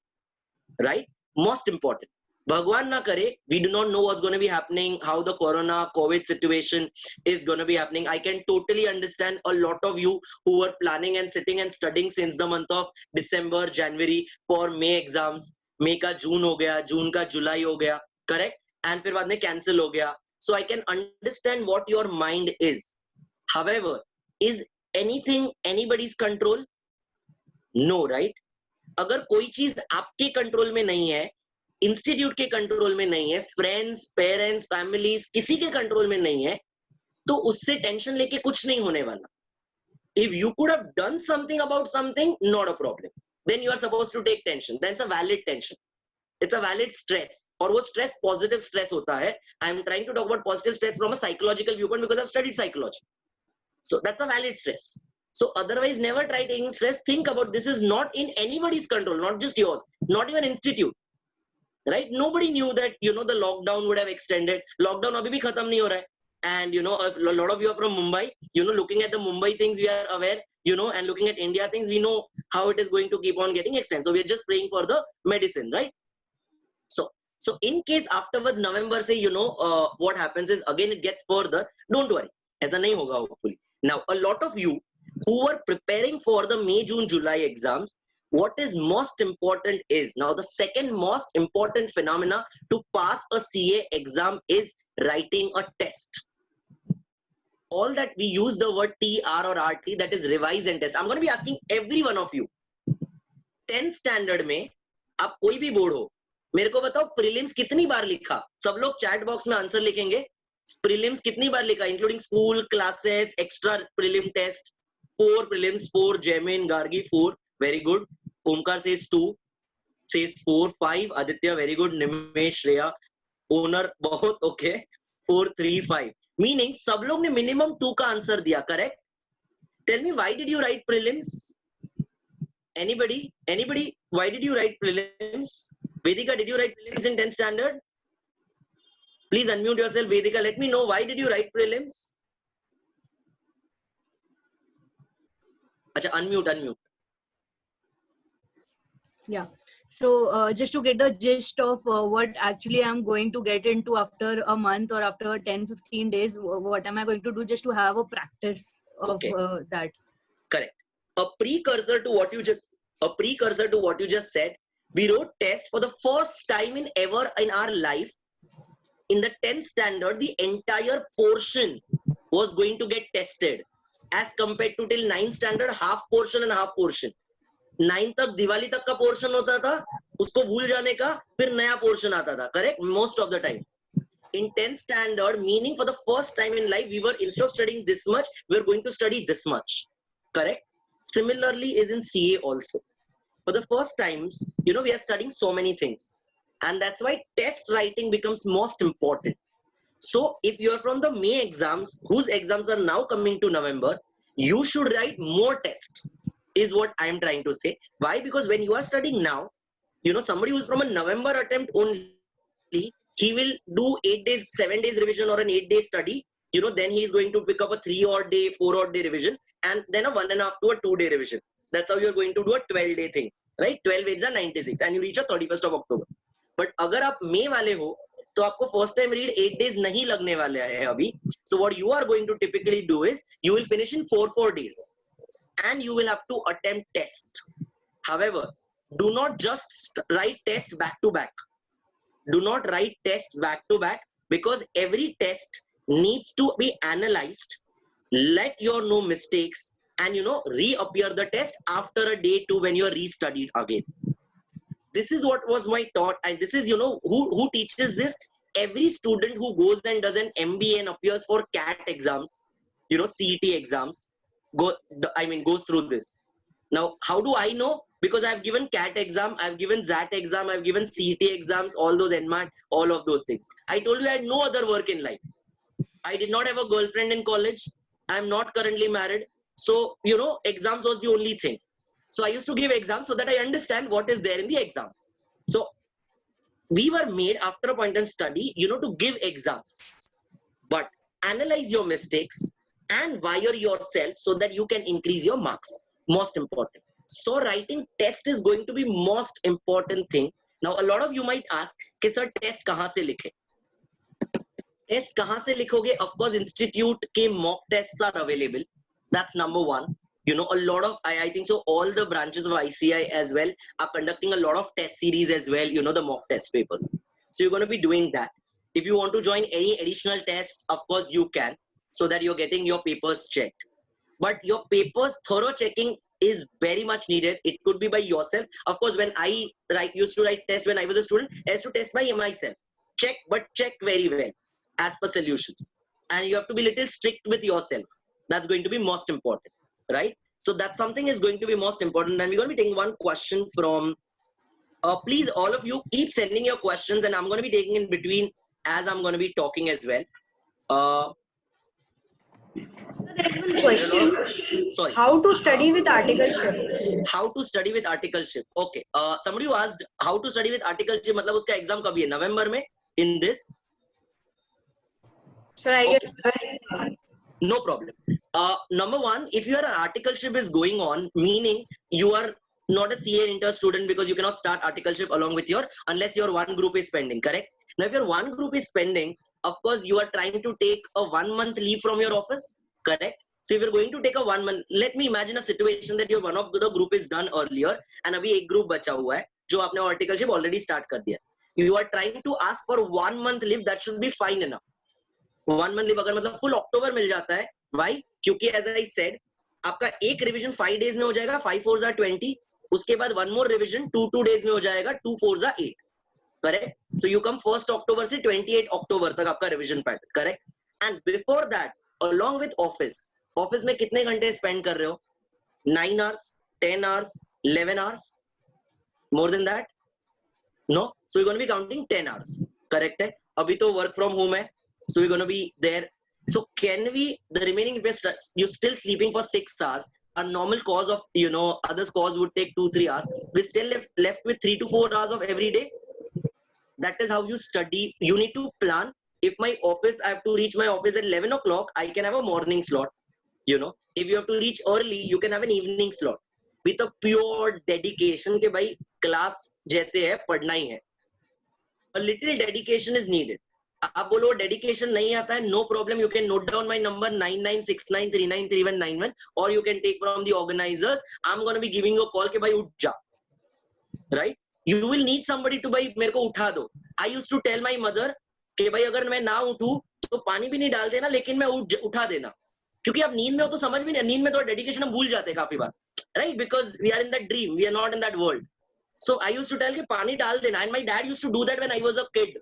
right? Most important. Bhagwan na kare, we do not know what's going to be happening, how the COVID situation is going to be happening. I can totally understand a lot of you who were planning and sitting and studying since the month of December, January for May exams. May ka June ho gaya, June ka July ho gaya, correct? And फिर बाद में cancel हो गया. So I can understand what your mind is. However, is anything anybody's control? No, right? अगर कोई चीज आपके control में नहीं है, इंस्टीट्यूट के कंट्रोल में नहीं है, फ्रेंड्स, पेरेंट्स, फैमिलीज, किसी के कंट्रोल में नहीं है, तो उससे टेंशन लेके कुछ नहीं होने वाला. If you could have done something about something, not a problem. Then you are supposed to take tension. Then it's a valid tension. It's a valid stress. और वो stress positive stress होता है. I am trying to talk about positive stress from a psychological viewpoint because I've studied psychology. So that's a valid stress. So otherwise, never try taking stress. Think about this is not in anybody's control, not just yours, not even institute, right? Nobody knew that, you know, the lockdown would have extended. Lockdown abhi bhi khatam nahi ho raha hai. And, you know, a lot of you are from Mumbai, you know, looking at the Mumbai things, we are aware, you know, and looking at India things, we know how it is going to keep on getting extended. So we are just praying for the medicine, right? So in case afterwards November say, you know, what happens is again it gets further, don't worry, aisa nahi hoga hopefully. Now a lot of you who were preparing for the May, June, July exams, what is most important is, now the second most important phenomena to pass a CA exam is writing a test. All that we use the word TR or RT, that is revise and test. I'm going to be asking every one of you, 10th standard में आप कोई भी board हो, मेरे को बताओ prelims कितनी बार लिखा. सब लोग चैट बॉक्स में आंसर लिखेंगे. प्रीलिम्स कितनी बार लिखा, including school, classes, extra prelim test. 4 prelims, 4 Jamin, Gargi 4, very good. Omkar says 2, says 4, 5. Aditya, very good. Nimesh, Shreya, Owner, बहुत okay. 4, 3, 5. Meaning सब लोग ने minimum 2 का आंसर दिया, correct? Tell me, why did you write prelims? Anybody? Why did you write prelims? Vedika, did you write prelims in 10th standard? Please unmute yourself, Vedika. Let me know, why did you write prelims? Acha, unmute. Yeah. So just to get the gist of what actually I'm going to get into after a month or after 10-15 days, what am I going to do just to have a practice of Okay. that? Correct. A precursor to what you just said, we wrote test for the first time in ever in our life. In the 10th standard, the entire portion was going to get tested, as compared to till 9th standard, half portion and half portion. 9th तक दिवाली तक का portion होता था, उसको भूल जाने का, फिर नया पोर्शन आता था, correct? Most of the time. In 10th standard, meaning for the first time in life, we were, instead of studying this much, we are going to study this much, correct? Similarly is in CA also. For the first times, you know, we are studying so many things, and that's why test writing becomes most important. So if you are from the May exams, whose exams are now coming to November, you should write more tests, is what I am trying to say. Why? Because when you are studying now, you know, somebody who's from a November attempt only, he will do 8 days, 7 days revision or an 8-day study. You know, then he is going to pick up a 3-odd day, 4-odd day revision, and then a 1.5 to a 2-day revision. That's how you're going to do a 12-day thing, right? 12 8s are 96, and you reach a 31st of October. But अगर आप May वाले हो, तो आपको first time read 8 days नहीं लगने वाले हैं अभी. So what you are going to typically do is, you will finish in 4 days, and you will have to attempt test. However, do not just write test back to back. Do not write tests back to back, because every test needs to be analyzed. Let your no mistakes, and, you know, reappear the test after a day 2 when you are restudied again. This is what was my thought, and this is, you know, who teaches this? Every student who goes and does an MBA and appears for CAT exams, you know, CET exams, goes through this. Now, how do I know? Because I've given CAT exam, I've given ZAT exam, I've given CET exams, all those NMAT, all of those things. I told you I had no other work in life. I did not have a girlfriend in college. I'm not currently married. So, you know, exams was the only thing. So I used to give exams so that I understand what is there in the exams. So we were made after a point in study, you know, to give exams. But analyze your mistakes and wire yourself so that you can increase your marks. Most important. So writing test is going to be most important thing. Now a lot of you might ask, कि sir test कहाँ से लिखे? Test कहाँ से लिखोगे? Of course, institute के mock tests are available. That's number one. You know, a lot of, I think so, all the branches of ICAI as well are conducting a lot of test series as well, you know, the mock test papers. So you're going to be doing that. If you want to join any additional tests, of course you can, so that you're getting your papers checked. But your papers thorough checking is very much needed. It could be by yourself. Of course, when I used to write tests when I was a student, I used to test by myself. Check, but check very well as per solutions. And you have to be little strict with yourself. That's going to be most important, right? So that something is going to be most important. And we're going to be taking one question from, please, all of you keep sending your questions, and I'm going to be taking in between as I'm going to be talking as well. So there's one question. Sorry. How to study with articleship? How to study with articleship? Okay. Somebody who asked how to study with articleship, मतलब उसका exam कभी है? November में? In this? Sir, I Okay. guess. No problem. Number one, if your articleship is going on, meaning you are not a CA inter student because you cannot start articleship along with your, unless your one group is pending, correct? Now, if your one group is pending, of course, you are trying to take a 1 month leave from your office, correct? So if you're going to take a 1 month, let me imagine a situation that your one of the group is done earlier and अभी एक group बचा हुआ है जो आपने articleship already start कर दिया. You are trying to ask for 1 month leave, that should be fine enough. 1 month leave अगर मतलब full October मिल जाता है, why? क्योंकि as I said, आपका एक revision 5 days में हो जाएगा, 5 4s are 20, उसके बाद one more revision 2 days में हो जाएगा, 2 4s are 8, correct? So you come 1st October से 28 October तक आपका revision pattern, correct? And before that, along with office में कितने घंटे spend कर रहे हो? 9 hours, 10 hours, 11 hours, more than that? No, so you're going to be counting 10 hours, correct है? अभी तो work from home है, so we're going to be there. So can we, the remaining, if you're still sleeping for 6 hours, a normal cause of, others cause would take 2-3 hours, we're still left with 3 to 4 hours of every day. That is how you study. You need to plan. If my office, I have to reach my office at 11 o'clock, I can have a morning slot. If you have to reach early, you can have an evening slot with a pure dedication के भाई class जैसे है पढ़ना ही है. A little dedication is needed. आप बोलो dedication नहीं आता है, no problem. You can note down my number 9969393191, or you can take from the organizers. I'm going to be giving you a call कि भाई उठ जा, right? You will need somebody to भाई मेरे को उठा दो. I used to tell my mother कि भाई अगर मैं ना उठूं तो पानी भी नहीं डाल देना, लेकिन मैं उठा देना, क्योंकि आप नींद में हो तो समझ भी नहीं, नींद में तो डेडिकेशन हम भूल जाते हैं काफी बार, right? Because we are in that dream, we are not in that world. So I used to tell कि पानी डाल देना, and my dad used to do that when I was a kid.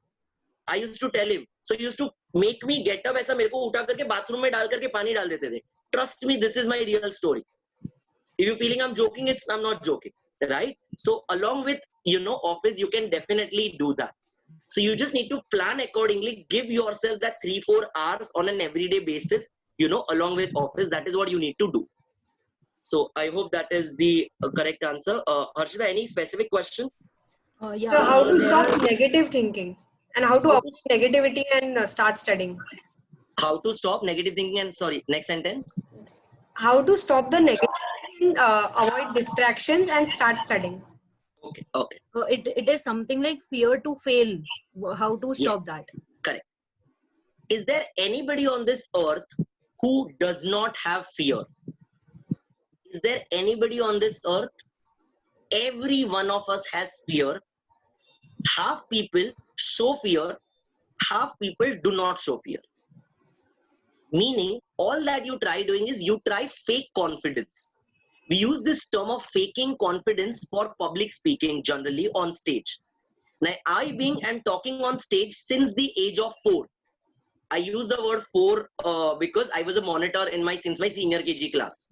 I used to tell him. So he used to make me get up, ऐसा मेरे को उठा करके bathroom में डाल करके पानी डाल देते थे. Trust me, this is my real story. If you're feeling I'm joking, I'm not joking, right? So along with, office, you can definitely do that. So you just need to plan accordingly, give yourself that 3-4 hours on an everyday basis, along with office. That is what you need to do. So I hope that is the correct answer. Harshita, any specific question? Yeah. So how to there stop are- negative thinking and how to avoid negativity and start studying? How to stop negative thinking and, sorry, next sentence. How to stop the negativity and avoid distractions and start studying? Okay. it is something like fear to fail. How to stop Yes. that? Correct. Is there anybody on this earth who does not have fear? Is there anybody on this earth? Every one of us has fear. Half people show fear, half people do not show fear. Meaning, all that you try doing is you try fake confidence. We use this term of faking confidence for public speaking generally on stage. Now, I am talking on stage since the age of 4. I use the word 4 because I was a monitor since my senior KG class.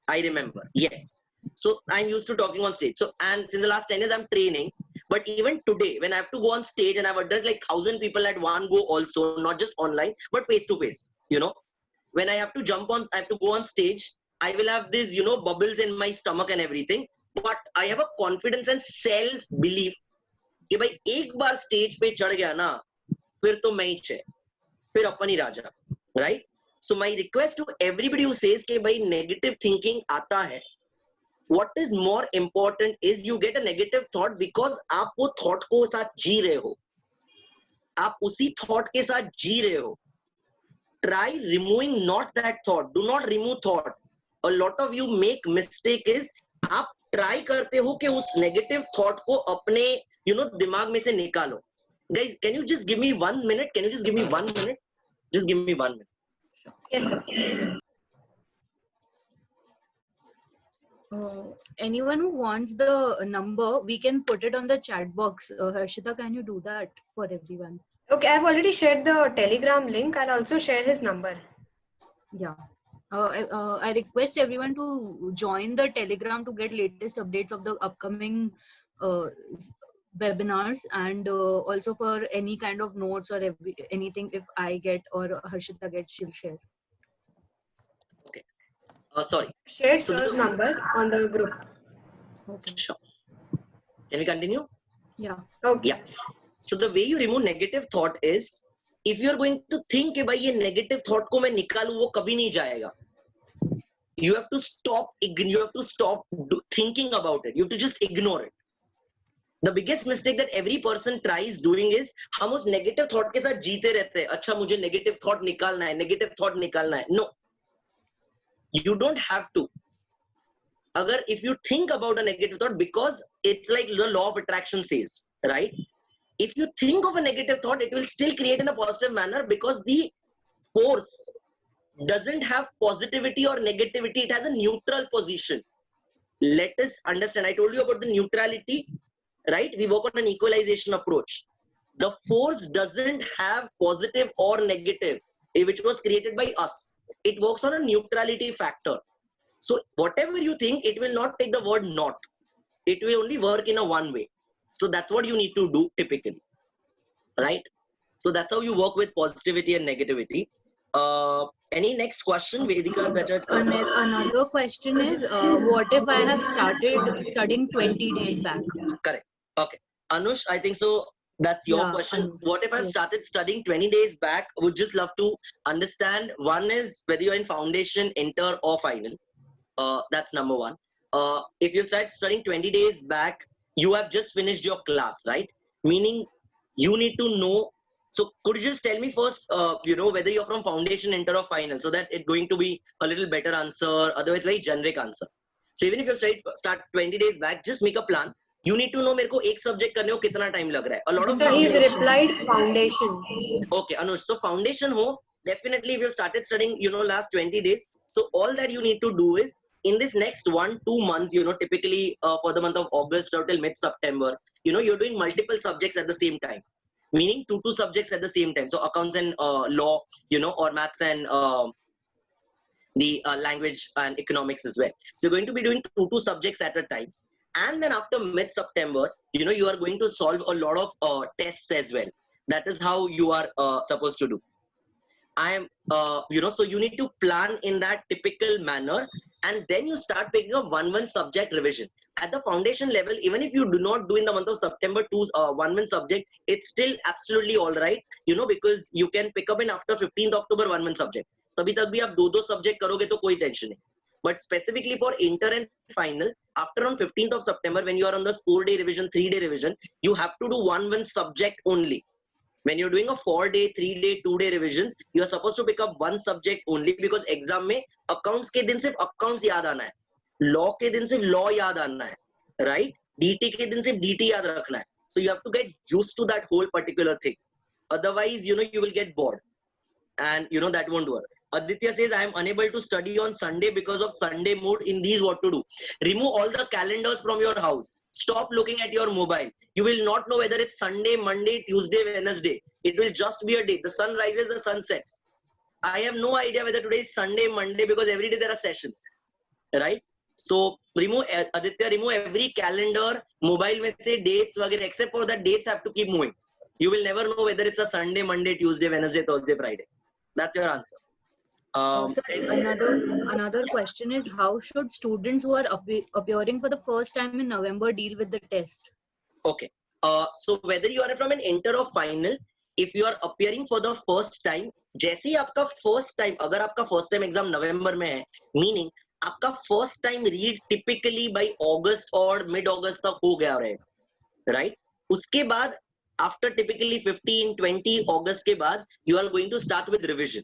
I remember, yes. So I'm used to talking on stage. So, and since the last 10 years, I'm training. But even today, when I have to go on stage and I've addressed like 1,000 people at one go also, not just online, but face to face, when I have to I have to go on stage, I will have these, bubbles in my stomach and everything. But I have a confidence and self-belief कि भाई एक बार stage पे चढ़ गया ना, फिर तो मैं ही फिर अपन ही राजा, right? So my request to everybody who says कि भाई negative thinking आता है, what is more important is you get a negative thought because आप वो thought को साथ जी रहे हो, आप उसी thought के साथ जी रहे हो. Try removing not that thought. Do not remove thought. A lot of you make mistake is आप try करते हो कि उस negative thought को अपने दिमाग में से निकालो. Guys, can you just give me 1 minute? Can you just give me 1 minute? Just give me 1 minute. Yes, sir. Anyone who wants the number, we can put it on the chat box. Harshita, can you do that for everyone? Okay, I've already shared the Telegram link. I'll also share his number. Yeah. I request everyone to join the Telegram to get latest updates of the upcoming webinars, and also for any kind of notes or anything if I get or Harshita gets, she'll share. Sorry. Shared So sir's number on the group. Okay. sure. Can we continue? Yeah. Okay. Yeah. So the way you remove negative thought is, if you are going to think कि भाई ये negative thought को मैं निकालूं, वो कभी नहीं जाएगा. You have to stop. You have to stop thinking about it. You have to just ignore it. The biggest mistake that every person tries doing is हम उस negative thought के साथ जीते रहते हैं. अच्छा मुझे negative thought निकालना है, negative thought निकालना है. No, you don't have to. Agar if you think about a negative thought, because it's like the law of attraction says, right? If you think of a negative thought, it will still create in a positive manner, because the force doesn't have positivity or negativity. It has a neutral position. Let us understand. I told you about the neutrality, right? We work on an equalization approach. The force doesn't have positive or negative, which was created by us. It works on a neutrality factor. So whatever you think, it will not take the word not. It will only work in a one way. So that's what you need to do typically, right? So that's how you work with positivity and negativity. Any next question, Vedika? Another question is, what if I have started studying 20 days back? Correct. Okay. Anush, I think so. That's your Yeah, question. Anush. What if I've Yes. started studying 20 days back? Would just love to understand. One is whether you're in foundation, inter, or final. That's number one. If you start studying 20 days back, you have just finished your class, right? Meaning you need to know. So could you just tell me first, whether you're from foundation, inter, or final, so that it's going to be a little better answer. Otherwise, very generic answer. So even if you start 20 days back, just make a plan. You need to know मेरे को एक subject करने को कितना time लग रहा है. A lot of So he's foundation. replied foundation. Okay, Anush. So foundation ho, definitely if you started studying, last 20 days. So all that you need to do is, in this next 1-2 months, typically for the month of August or till mid-September, you're doing multiple subjects at the same time. Meaning 2 subjects at the same time. So accounts and law, or maths and the language and economics as well. So you're going to be doing 2 subjects at a time. And then after mid-September, you are going to solve a lot of tests as well. That is how you are supposed to do. So you need to plan in that typical manner, and then you start picking up one subject revision. At the foundation level, even if you do not do in the month of September 1 subject, it's still absolutely all right, because you can pick up in after 15th October 1 subject. तभी तक भी आप 2 subject करोगे तो कोई tension नहीं. But specifically for inter and final, after on 15th of September, when you are on the 4-day revision, 3-day revision, you have to do one subject only. When you're doing a 4-day, 3-day, 2-day revisions, you are supposed to pick up one subject only, because exam में accounts के दिन सिर्फ accounts याद आना है, law के दिन सिर्फ law याद आना है, right? DT के दिन सिर्फ DT याद रखना है. So you have to get used to that whole particular thing. Otherwise, you will get bored, and that won't work. Aditya says, I am unable to study on Sunday because of Sunday mood. In these, what to do? Remove all the calendars from your house. Stop looking at your mobile. You will not know whether it's Sunday, Monday, Tuesday, Wednesday. It will just be a day. The sun rises, the sun sets. I have no idea whether today is Sunday, Monday, because every day there are sessions, right? So remove, Aditya, remove every calendar, mobile में से dates वगैरह, except for that dates have to keep moving. You will never know whether it's a Sunday, Monday, Tuesday, Wednesday, Thursday, Friday. That's your answer. So another question is, how should students who are appearing for the first time in November deal with the test? Okay. So whether you are from an inter or final, if you are appearing for the first time, जैसे ही आपका first time, अगर आपका first time exam November में है, meaning आपका first time read typically by August or mid-August तक हो गया रहेगा, right? उसके बाद after typically 15-20 August के बाद, you are going to start with revision.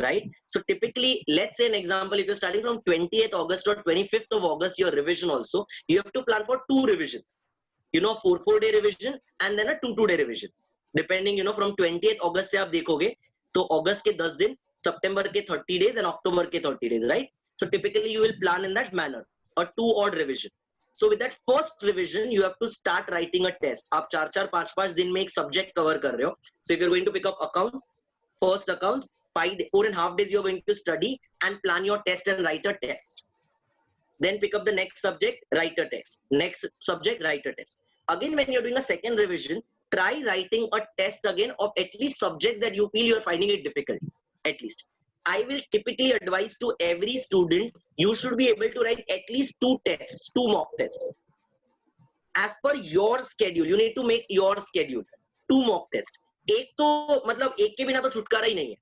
Right? So typically, let's say an example, if you're starting from 20th August or 25th of August, your revision also, you have to plan for 2 revisions. 4-day revision and then a 2-day revision. Depending, from 20th August से आप देखोगे, तो August के 10 दिन, September के 30 days and October के 30 days, right? So typically you will plan in that manner, a 2-odd revision. So with that first revision, you have to start writing a test. आप 4-4, 5-5 दिन में एक subject cover कर रहे हो. So if you're going to pick up accounts, first accounts, 4.5 days you're going to study and plan your test and write a test. Then pick up the next subject, write a test. Next subject, write a test. Again, when you're doing a second revision, try writing a test again of at least subjects that you feel you're finding it difficult. At least. I will typically advise to every student, you should be able to write at least 2 tests, 2 mock tests. As per your schedule, you need to make your schedule. 2 mock tests. एक तो मतलब एक के बिना तो छुटकारा ही नहीं है.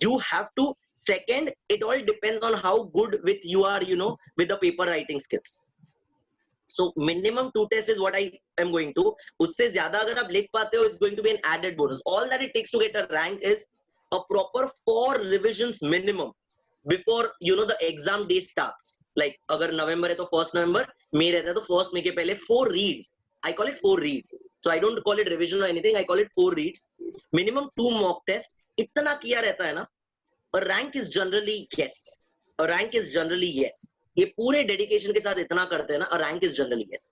You have to. Second, it all depends on how good with you are, you know, with the paper writing skills. So minimum 2 tests is what I am going to. उससे ज्यादा अगर आप लिख पाते हो, it's going to be an added bonus. All that it takes to get a rank is a proper 4 revisions minimum before, you know, the exam day starts. Like अगर नवंबर है तो 1st November, May रहता है तो 1st May के पहले 4 reads. I call it 4 reads. So I don't call it revision or anything. I call it 4 reads. Minimum 2 mock tests. इतना किया रहता है ना. A rank is generally yes. A rank is generally yes. ये पूरे dedication के साथ इतना करते हैं ना, a rank is generally yes.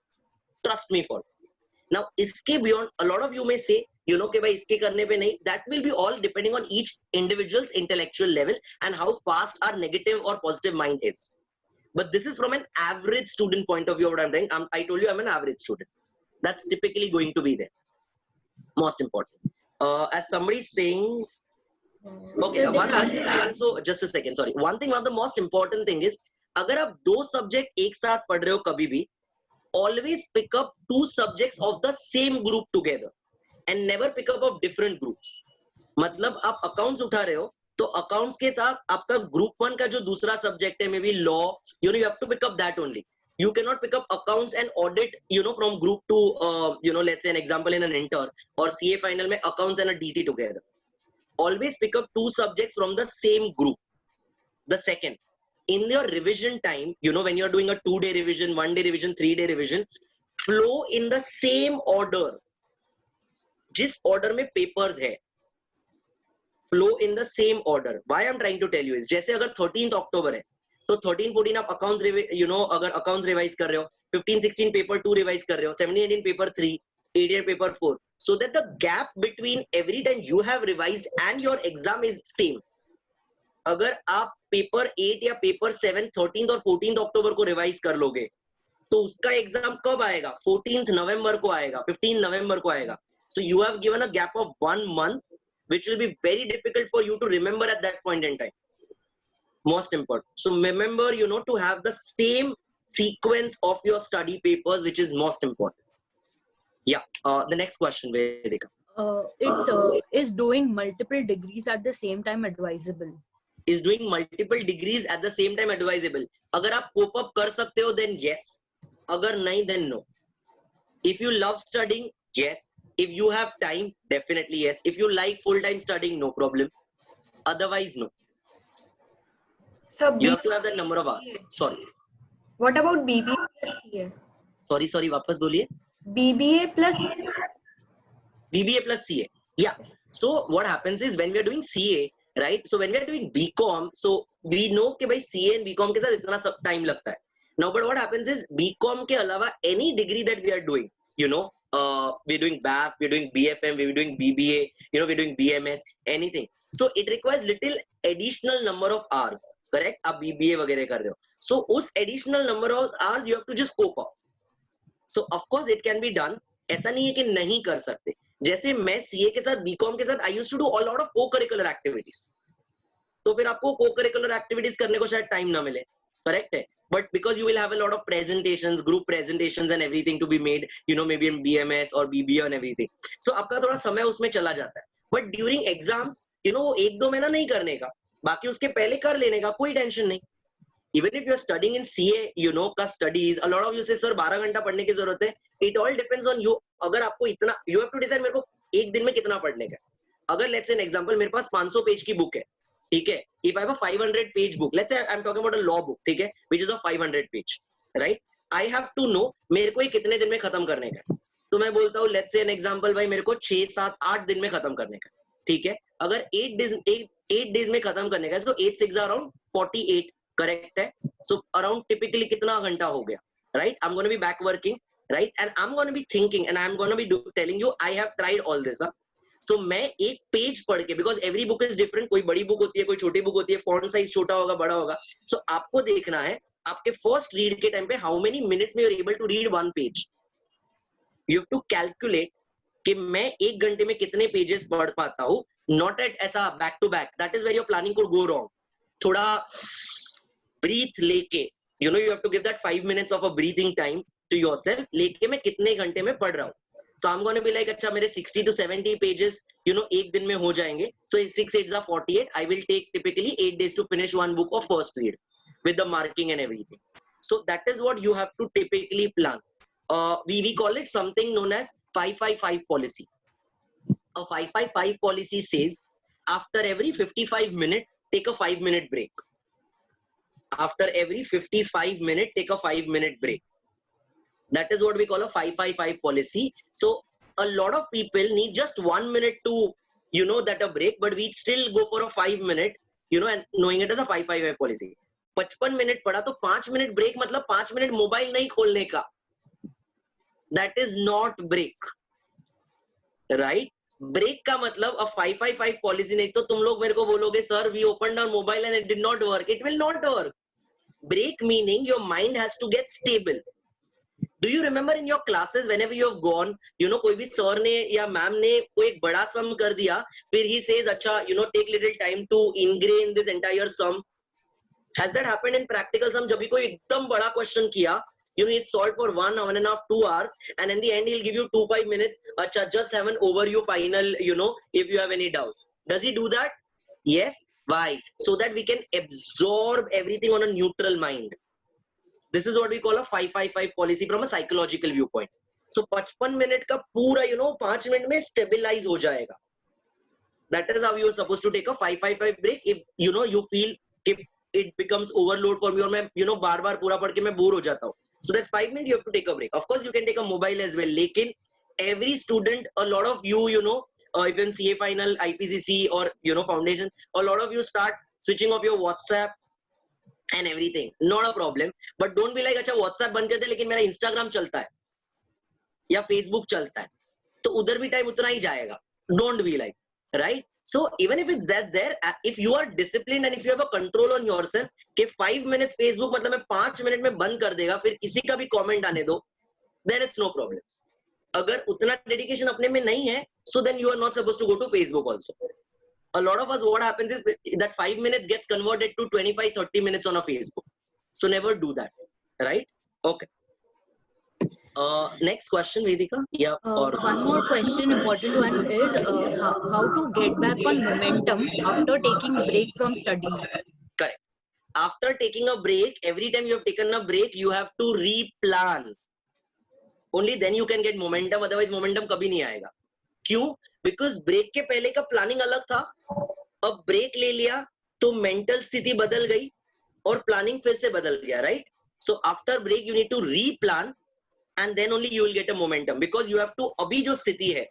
Trust me for this. Now इसके beyond, a lot of you may say, you know कि भाई इसके करने पे नहीं. That will be all depending on each individual's intellectual level and how fast our negative or positive mind is. But this is from an average student point of view. What I'm saying, I told you I'm an average student. That's typically going to be there. Most important. As somebody saying. Okay, one thing also, just a second, sorry. One thing, one of the most important thing is, अगर आप 2 subject एक साथ पढ़ रहे हो कभी भी, always pick up 2 subjects of the same group together and never pick up of different groups. मतलब आप accounts उठा रहे हो, तो accounts के साथ आपका group 1 का जो दूसरा सब्जेक्ट है, maybe law, you know, you have to pick up that only. You cannot pick up accounts and audit, you know, from group 2, you know, let's say an example in an inter or CA final में accounts and a DT together. Always pick up 2 subjects from the same group. The second, in your revision time, you know, when you're doing a 2-day revision, 1-day revision, 3-day revision, flow in the same order. जिस order में papers है, flow in the same order. Why I'm trying to tell you is, जैसे अगर 13th October है, तो 13-14 आप accounts, you know, अगर accounts revise कर रहे हो, 15-16 paper 2 revise कर रहे हो, 17-18 paper 3, 18 paper 4, so that the gap between every time you have revised and your exam is same. अगर आप पेपर 8 या पेपर 7 13th और 14th अक्टूबर को रिवाइज कर लोगे, तो उसका एग्जाम कब आएगा? 14th नवंबर को आएगा, 15th नवंबर को आएगा. So you have given a gap of 1 month, which will be very difficult for you to remember at that point in time. Most important. So remember, you know, to have the same sequence of your study papers, which is most important. Yeah. The next question, Vedika. Is doing multiple degrees at the same time advisable? Is doing multiple degrees at the same time advisable? अगर आप cope up कर सकते हो, then yes. अगर नहीं, then no. If you love studying, yes. If you have time, definitely yes. If you like full-time studying, no problem. Otherwise, no. So You have to have that number of hours. Sorry. What about BBA plus CA? Sorry, वापस बोलिए. BBA plus BBA plus CA. Yeah. So what happens is when we are doing CA, right? So when we are doing BCom, so we know कि भाई CA and BCom के साथ इतना सब time लगता है. Now, but what happens is BCom के अलावा any degree that we are doing, you know, we're doing BAF, we're doing BFM, we're doing BBA, you know, we're doing BMS, anything. So it requires little additional number of hours, correct? आप BBA वगैरह कर रहे हो. So उस additional number of hours you have to just cope up. So of course it can be done. ऐसा नहीं है कि नहीं कर सकते. जैसे मैं CA के साथ BCom के साथ I used to do a lot of co-curricular activities. तो फिर आपको co-curricular activities करने को शायद time ना मिले, correct है? But because you will have a lot of presentations, group presentations and everything to be made, you know, maybe in BMS or BBA and everything. So आपका थोड़ा समय उसमें चला जाता है. But during exams, you know, 1-2 महीना नहीं करने का, बाकी उसके पहले कर लेने का, कोई टेंशन नहीं. Even if you're studying in CA, you know, का studies, a lot of you say, sir, 12 घंटा पढ़ने की जरूरत है. It all depends on you. अगर आपको इतना, you have to decide मेरे को एक दिन में कितना पढ़ने का. अगर let's say an example, मेरे पास 500 पेज की बुक है, ठीक है? If I have a 500 page book, let's say I'm talking about a law book, ठीक है? Which is a 500 page, right? I have to know मेरे को ये कितने दिन में खत्म करने का. तो मैं बोलता हूँ, let's say an example, भाई मेरे को 6, 7, 8 दिन में खत्म करने का, ठीक है? अगर 8 days में खत्म करने का, so 8 6 around 48. Correct है? So around typically कितना घंटा हो गया, right? I'm going to be back working, right? And I'm going to be thinking and I'm going to be telling you I have tried all this. So मैं एक page पढ़ के, because every book is different, कोई बड़ी book होती है, कोई छोटी बुक होती है, font size छोटा होगा, बड़ा होगा. So आपको देखना है आपके first read के time पे how many minutes में you're able to read one page. You have to calculate कि मैं 1 घंटे में कितने pages पढ़ पाता हूँ. not at ऐसा back to back. That is where your planning could go wrong. थोड़ा breathe लेके, you know, you have to give that 5 minutes of a breathing time to yourself. लेके मैं कितने घंटे में पढ़ रहा हूँ. So I'm going to be like, अच्छा मेरे 60 to 70 pages, you know, एक दिन में हो जाएंगे. So 6 8s are 48. I will take typically 8 days to finish one book of first read with the marking and everything. So that is what you have to typically plan. We call it something known as 5-5-5 policy. A 5-5-5 policy says after every 55 minutes, take a 5-minute break. After every 55 minutes, take a 5-minute break. That is what we call a 5-5-5 policy. So a lot of people need just 1 minute to, you know, that a break, but we still go for a 5 minute, you know, and knowing it as a 5-5-5 policy. 55 minute पढ़ा तो 5 minute break मतलब 5 minute mobile नहीं खोलने का. That is not break, right? Break का मतलब a 5-5-5 policy नहीं. तो तुम लोग मेरे को बोलोगे sir we opened our mobile and it did not work. It will not work. Break meaning your mind has to get stable. Do you remember in your classes whenever you have gone, you know, कोई भी sir ने या ma'am ने कोई एक बड़ा सम कर दिया, फिर he says अच्छा, you know, take little time to ingrain this entire sum. Has that happened in practical sum? जब भी कोई एकदम बड़ा question किया, you know, it's solved for 1.5 2 hours, and in the end he'll give you 2-5 minutes. अच्छा, just have an overview final, you know, if you have any doubts. Does he do that? Yes. Why? So that we can absorb everything on a neutral mind. This is what we call a 5-5-5 policy from a psychological viewpoint. So 55 minute का पूरा, you know, 5 minute में stabilize हो जाएगा. That is how you are supposed to take a 5-5-5 break. If you know you feel it becomes overload for me, or मैं, you know, बार बार पूरा पढ़ के मैं बोर हो जाता हूँ. So that 5 minutes you have to take a break. Of course you can take a mobile as well. लेकिन every student, a lot of you, you know, even CA final, IPCC or, you know, foundation, a lot of you start switching off your WhatsApp and everything. Not a problem, but don't be like अच्छा WhatsApp बंद कर दे लेकिन मेरा Instagram चलता है या Facebook चलता है, तो उधर भी टाइम उतना ही जाएगा. Don't be like, right? So even if it's that there, if you are disciplined and if you have a control on yourself, कि 5 minutes Facebook मतलब मैं 5 मिनट में बंद कर देगा, फिर किसी का भी comment आने दो, then it's no problem. अगर उतना dedication अपने में नहीं है, so then you are not supposed to go to Facebook also. A lot of us, what happens is that 5 minutes gets converted to 25-30 minutes on a Facebook. So never do that, right? Okay. Next question, Vedika. Yeah. Or one more question, important one is how to get back on momentum after taking break from studies. Correct. After taking a break, every time you have taken a break, you have to replan. Only then you can get momentum. Otherwise, momentum कभी नहीं आएगा. क्यों? Because break के पहले का planning अलग था. अब break ले लिया तो mental स्थिति बदल गई और planning फिर से बदल गया, right? So after break you need to replan and then only you will get a momentum, because you have to अभी जो स्थिति है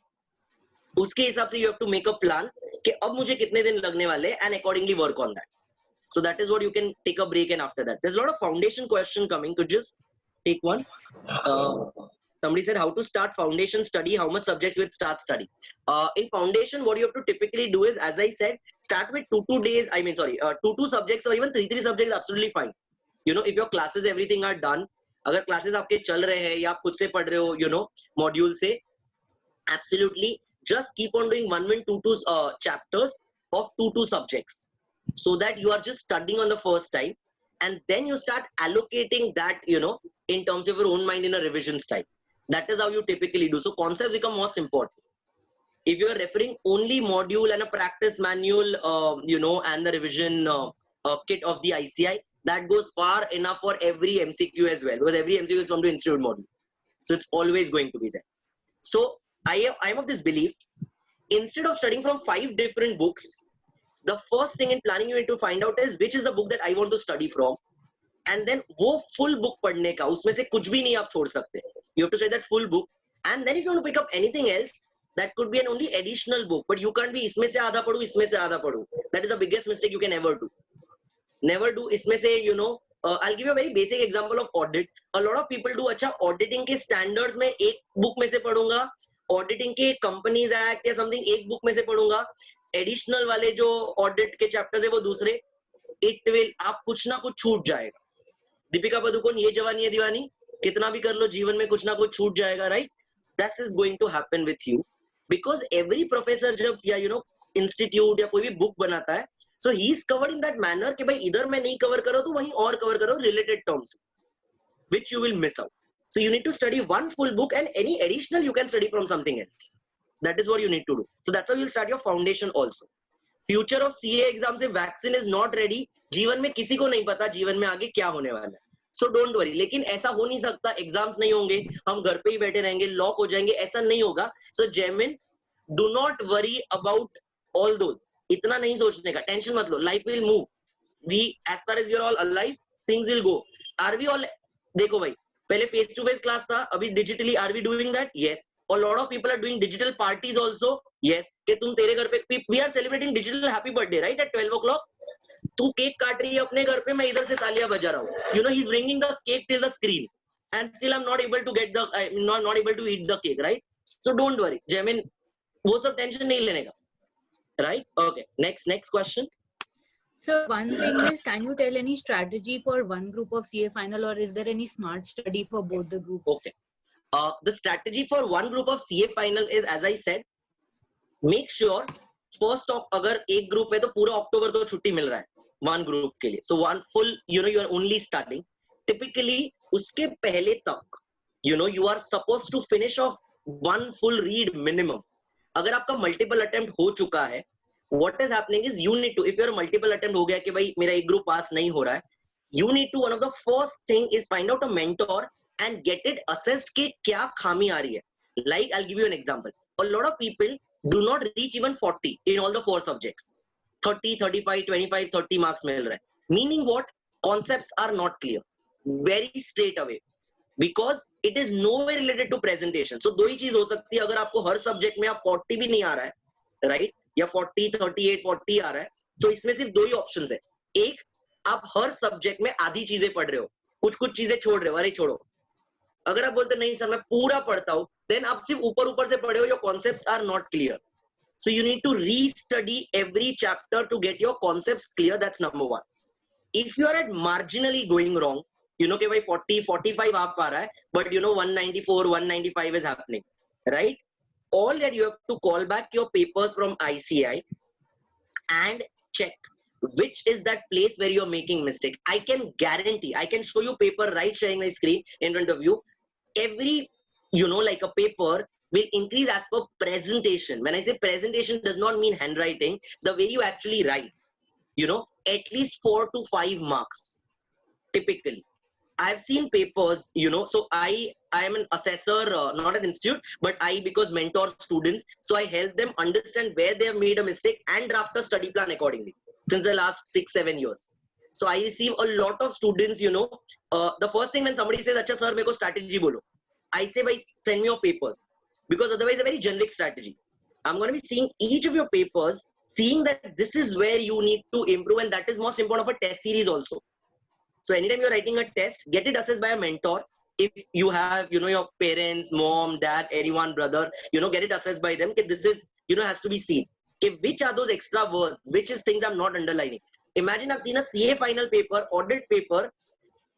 उसके हिसाब से you have to make a plan कि अब मुझे कितने दिन लगने वाले and accordingly work on that. So that is what you can take a break, and after that there's a lot of foundation question coming. Could just take one. Somebody said how to start foundation study, how much subjects with start study. In foundation, what you have to typically do is, as I said, start with 2 days. I mean, sorry, 2 subjects or even 3 subjects, absolutely fine. You know, if your classes, everything are done, अगर classes आपके चल रहे हैं या आप खुद से पढ़ रहे हो, you know, module से, absolutely, just keep on doing 1 2 chapters of 2 subjects, so that you are just studying on the first time, and then you start allocating that, you know, in terms of your own mind in a revision style. That is how you typically do. So concepts become most important. If you are referring only module and a practice manual, you know, and the revision kit of the ICAI, that goes far enough for every MCQ as well, because every MCQ is from the institute module. So it's always going to be there. So I am of this belief, instead of studying from 5 different books, the first thing in planning you need to find out is which is the book that I want to study from, and then वो full book पढ़ने का, उसमें से कुछ भी नहीं आप छोड़ सकते. You have to study that full book, and then if you want to pick up anything else, that could be an only additional book, but you can't be इसमें से आधा पढ़ूं, इसमें से आधा पढ़ूं. That is the biggest mistake you can ever do. Never do इसमें से, you know, I'll give you a very basic example of audit. A lot of people do, अच्छा auditing के standards में एक book में से पढ़ूंगा, auditing के companies act या something एक book में से पढ़ूंगा, additional वाले जो audit के chapters है वो दूसरे. It will, आप कुछ ना कुछ छूट जाएगा. दीपिका पादुकोण ये जवानी ये दीवानी, कितना भी कर लो जीवन में कुछ ना कुछ छूट जाएगा, right? This is going to happen with you, because every professor जब, या you know, इंस्टीट्यूट या कोई भी बुक बनाता है, so he is covered in that manner कि भाई इधर मैं नहीं कवर करो तो वहीं और कवर करो related terms, which you will miss out. So you need to study one full book and any additional you can study from something else. That is what you need to do. So that's how you'll start your foundation also. Future of CA exam से vaccine is not ready. जीवन में किसी को नहीं पता जीवन में आगे क्या होने वाला है. So don't worry. लेकिन ऐसा हो नहीं सकता, एग्जाम्स नहीं होंगे, हम घर पे ही बैठे रहेंगे, लॉक हो जाएंगे, ऐसा नहीं होगा. So Jamin, do not worry about all those. इतना नहीं सोचने का, टेंशन मत लो. Life will move. We, as far as we are all alive, things will go. Are we all? देखो भाई, पहले फेस टू फेस क्लास था, अभी digitally. Are we doing that? Yes. A lot of people are doing digital parties also. Yes. कि तुम तेरे घर पे, we are celebrating digital happy birthday, right? At 12 o'clock. तू केक काट रही है अपने घर पे, मैं इधर से तालियां बजा रहा हूँ. You know, he's bringing the cake till the screen, and still I'm not able to get the, I'm not able to eat the cake, right? So don't worry, Jamin, वो सब टेंशन नहीं लेने का, right? Okay, next question. So one thing is, can you tell any strategy for one group of CA final, or is there any smart study for both the groups? Okay. The strategy for one group of CA final is, as I said, make sure first of, अगर एक group है तो पूरा अक्टूबर तो छुट्टी मिल रहा है one group के लिए. So one full, you know, you are only studying. Typically उसके पहले तक, you know, you are supposed to finish off one full read minimum. अगर आपका multiple attempt हो चुका है, what is happening is you need to, if your multiple attempt हो गया कि भाई मेरा एक ग्रुप पास नहीं हो रहा है, you need to, one of the first thing is find out a mentor and get it assessed कि क्या खामी आ रही है. Like I'll give you an example. A lot of people do not reach even 40 in all the 4 subjects. 30, 35, 25, 30 marks मिल रहा है. Meaning what? Concepts are not clear. Very straight away. Because it is nowhere related to presentation. So दो ही चीज हो सकती है, अगर आपको हर subject में आप 40 भी नहीं आ रहा है, right? या 40, 38, 40 आ रहा है, तो इसमें सिर्फ दो ही ऑप्शंस है. एक, आप हर सब्जेक्ट में आधी चीजें पढ़ रहे हो, कुछ चीजें छोड़ रहे हो, अरे छोड़ो. अगर आप बोलते नहीं सर मैं पूरा पढ़ता हूं, देन आप सिर्फ ऊपर से पढ़े हो, your concepts are not clear. So you need to re-study every chapter to get your concepts clear. That's number one. If you are at marginally going wrong, you know कि भाई 40, 45 आप आ रहा है, but you know 194, 195 is happening, right? All that you have to call back your papers from ICAI and check which is that place where you're making mistake. I can guarantee, I can show you paper right sharing my screen in front of you. Every, you know, like a paper will increase as per presentation. When I say presentation, does not mean handwriting, the way you actually write, you know, at least 4 to 5 marks typically. I've seen papers, you know, so I am an assessor, not an institute, but I, because mentor students, so I help them understand where they have made a mistake and draft a study plan accordingly since the last 6-7 years. So I receive a lot of students, you know, the first thing when somebody says, "Acha sir, meko strategy bolo," I say, "Bhai, send me your papers," because otherwise a very generic strategy. I'm going to be seeing each of your papers, seeing that this is where you need to improve, and that is most important of a test series also. So anytime you're writing a test, get it assessed by a mentor. If you have, you know, your parents, mom, dad, anyone, brother, you know, get it assessed by them. This is, you know, has to be seen. Which are those extra words? Which is things I'm not underlining? Imagine I've seen a CA final paper, audit paper.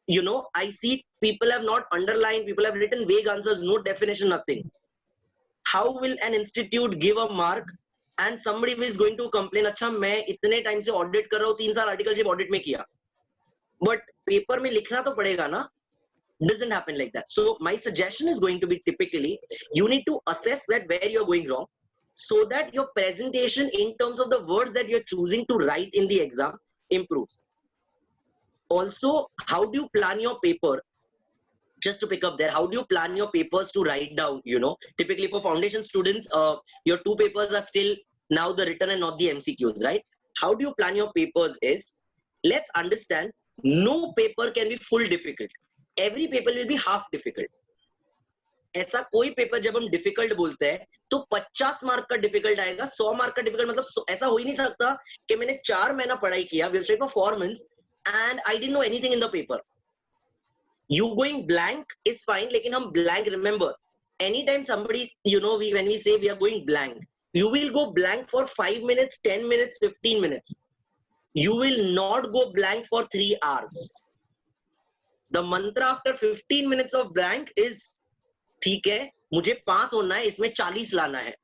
You know, I see people have not underlined, people have written vague answers, no definition, nothing. How will an institute give a mark and somebody is going to complain, "Acha, मैं इतने time से audit कर रहा हूँ, 3 साल articleship audit में किया." But paper में लिखना तो पड़ेगा ना? Doesn't happen like that. So my suggestion is going to be, typically, you need to assess that where you're going wrong, so that your presentation in terms of the words that you're choosing to write in the exam improves. Also, how do you plan your paper? Just to pick up there, how do you plan your papers to write down? You know, typically for foundation students, your 2 papers are still now the written and not the MCQs, right? How do you plan your papers is, let's understand, no paper can be full difficult. Every paper will be half difficult. ऐसा कोई paper जब हम difficult बोलते हैं तो 50 mark का difficult आएगा, 100 mark का डिफिकल्ट, मतलब ऐसा हो ही नहीं सकता कि मैंने 4 महीना पढ़ाई किया website performance and I didn't know anything in the paper. You going blank is fine, लेकिन हम blank, remember, anytime somebody, you know, when we say we are going blank, you will go blank for 5 minutes, 10 minutes, 15 minutes. You will not go blank for 3 hours. The mantra after 15 minutes of blank is, ठीक है, मुझे पास होना है, इसमें 40 लाना है.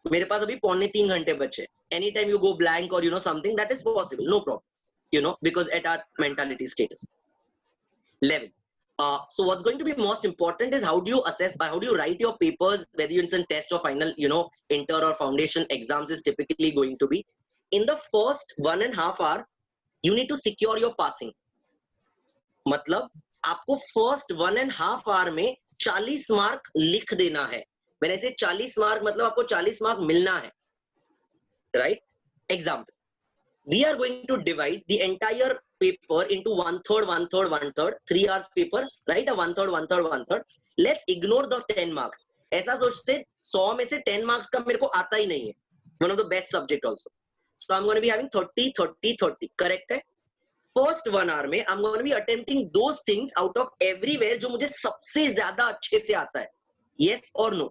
मेरे पास अभी 2.25 घंटे बचे. Anytime you go blank or something, that is possible, no problem, because at our mentality status level. So what's going to be most important is how do you assess, how do you write your papers, whether it's in test or final, inter or foundation exams is typically going to be. In the first 1.5 hour, you need to secure your passing. मतलब आपको first 1.5 hour में 40 mark लिख देना है. मैंने से 40 mark मतलब आपको 40 मार्क मिलना है, right? Example, we are going to divide the entire paper into 1/3, 1/3, 1/3, 3 hours paper, right? A 1/3, 1/3, 1/3. Let's ignore the 10 marks. ऐसा सोचते 100 में से 10 marks का मेरे को आता ही नहीं है. One of the best subject also. So I'm going to be having 30, 30, 30. Correct है? First 1 hour में I'm going to be attempting those things out of everywhere जो मुझे सबसे ज्यादा अच्छे से आता है. Yes or no?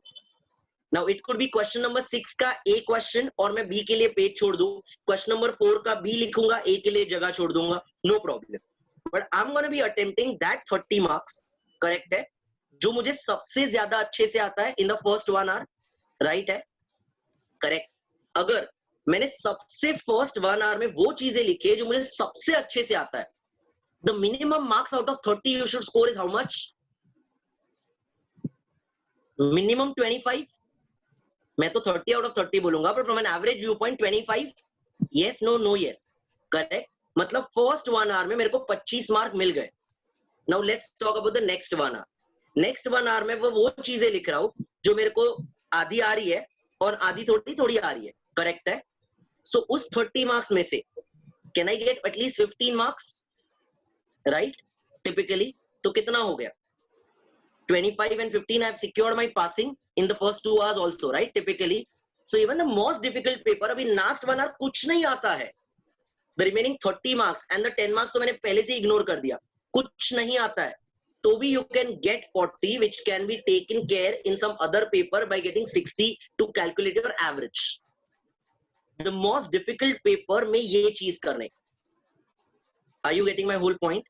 Now it could be question number 6 का A question और मैं B के लिए पेज छोड़ दूं. Question number 4 का B लिखूंगा, A के लिए जगह छोड़ दूंगा. No problem. But I'm going to be attempting that 30 marks. Correct है? जो मुझे सबसे ज्यादा अच्छे से आता है in the first 1 hour. Right है? Correct. अगर मैंने सबसे first 1 hour में वो चीजें लिखी है जो मुझे सबसे अच्छे से आता है, the minimum marks out of 30 you should score is how much? Minimum 25. मैं तो 30 out of 30 बोलूंगा, but from an average viewpoint 25. Yes, no, no, yes. Correct. मतलब first 1 hour में मेरे को 25 मार्क मिल गए. Now let's talk about the next 1 hour. Next 1 hour में वो चीजें लिख रहा हूं जो मेरे को आधी आ रही है और आधी थोड़ी थोड़ी आ रही है. Correct है? So उस 30 marks में से can I get at least 15 marks? Right? Typically. तो कितना हो गया? 25 and 15, I have secured my passing in the first 2 hours also, right? Typically. So even the most difficult paper, अभी last 1 hour कुछ नहीं आता है. The remaining 30 marks and the 10 marks तो मैंने पहले से ignore कर दिया. कुछ नहीं आता है. तो भी you can get 40, which can be taken care in some other paper by getting 60 to calculate your average. The most difficult paper में ये चीज करने. Are you getting my whole point?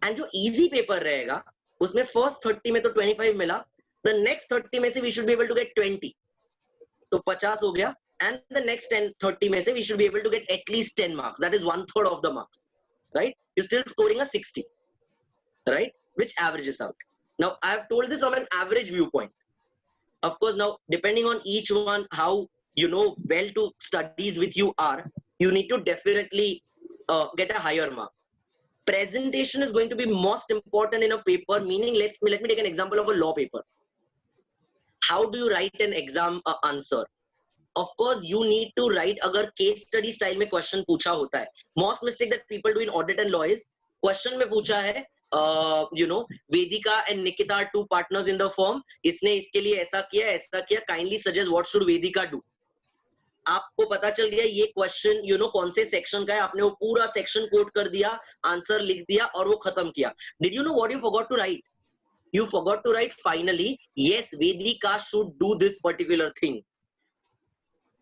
And जो easy paper रहेगा उसमें first 30 में तो 25 मिला, the next 30 में से we should be able to get 20, तो 50 हो गया, and the next 30 में से we should be able to get at least 10 marks. That is 1/3 of the marks, right? You're still scoring a 60, right? Which averages out. Now I have told this from an average viewpoint. Of course, now depending on each one, how well to studies with you are, you need to definitely get a higher mark. Presentation is going to be most important in a paper, meaning let me take an example of a law paper. How do you write an exam answer? Of course, you need to write, अगर case study style में question पूछा होता है. Most mistake that people do in audit and law is, question में पूछा है, Vedika and Nikita are 2 partners in the firm. इसने इसके लिए ऐसा किया, kindly suggest what should Vedika do. आपको पता चल गया ये क्वेश्चन कौन से सेक्शन का है, आपने वो पूरा सेक्शन कोट कर दिया, आंसर लिख दिया और वो खत्म किया. Did you know what you forgot to write? You forgot to write finally, yes Vedika should do this particular thing.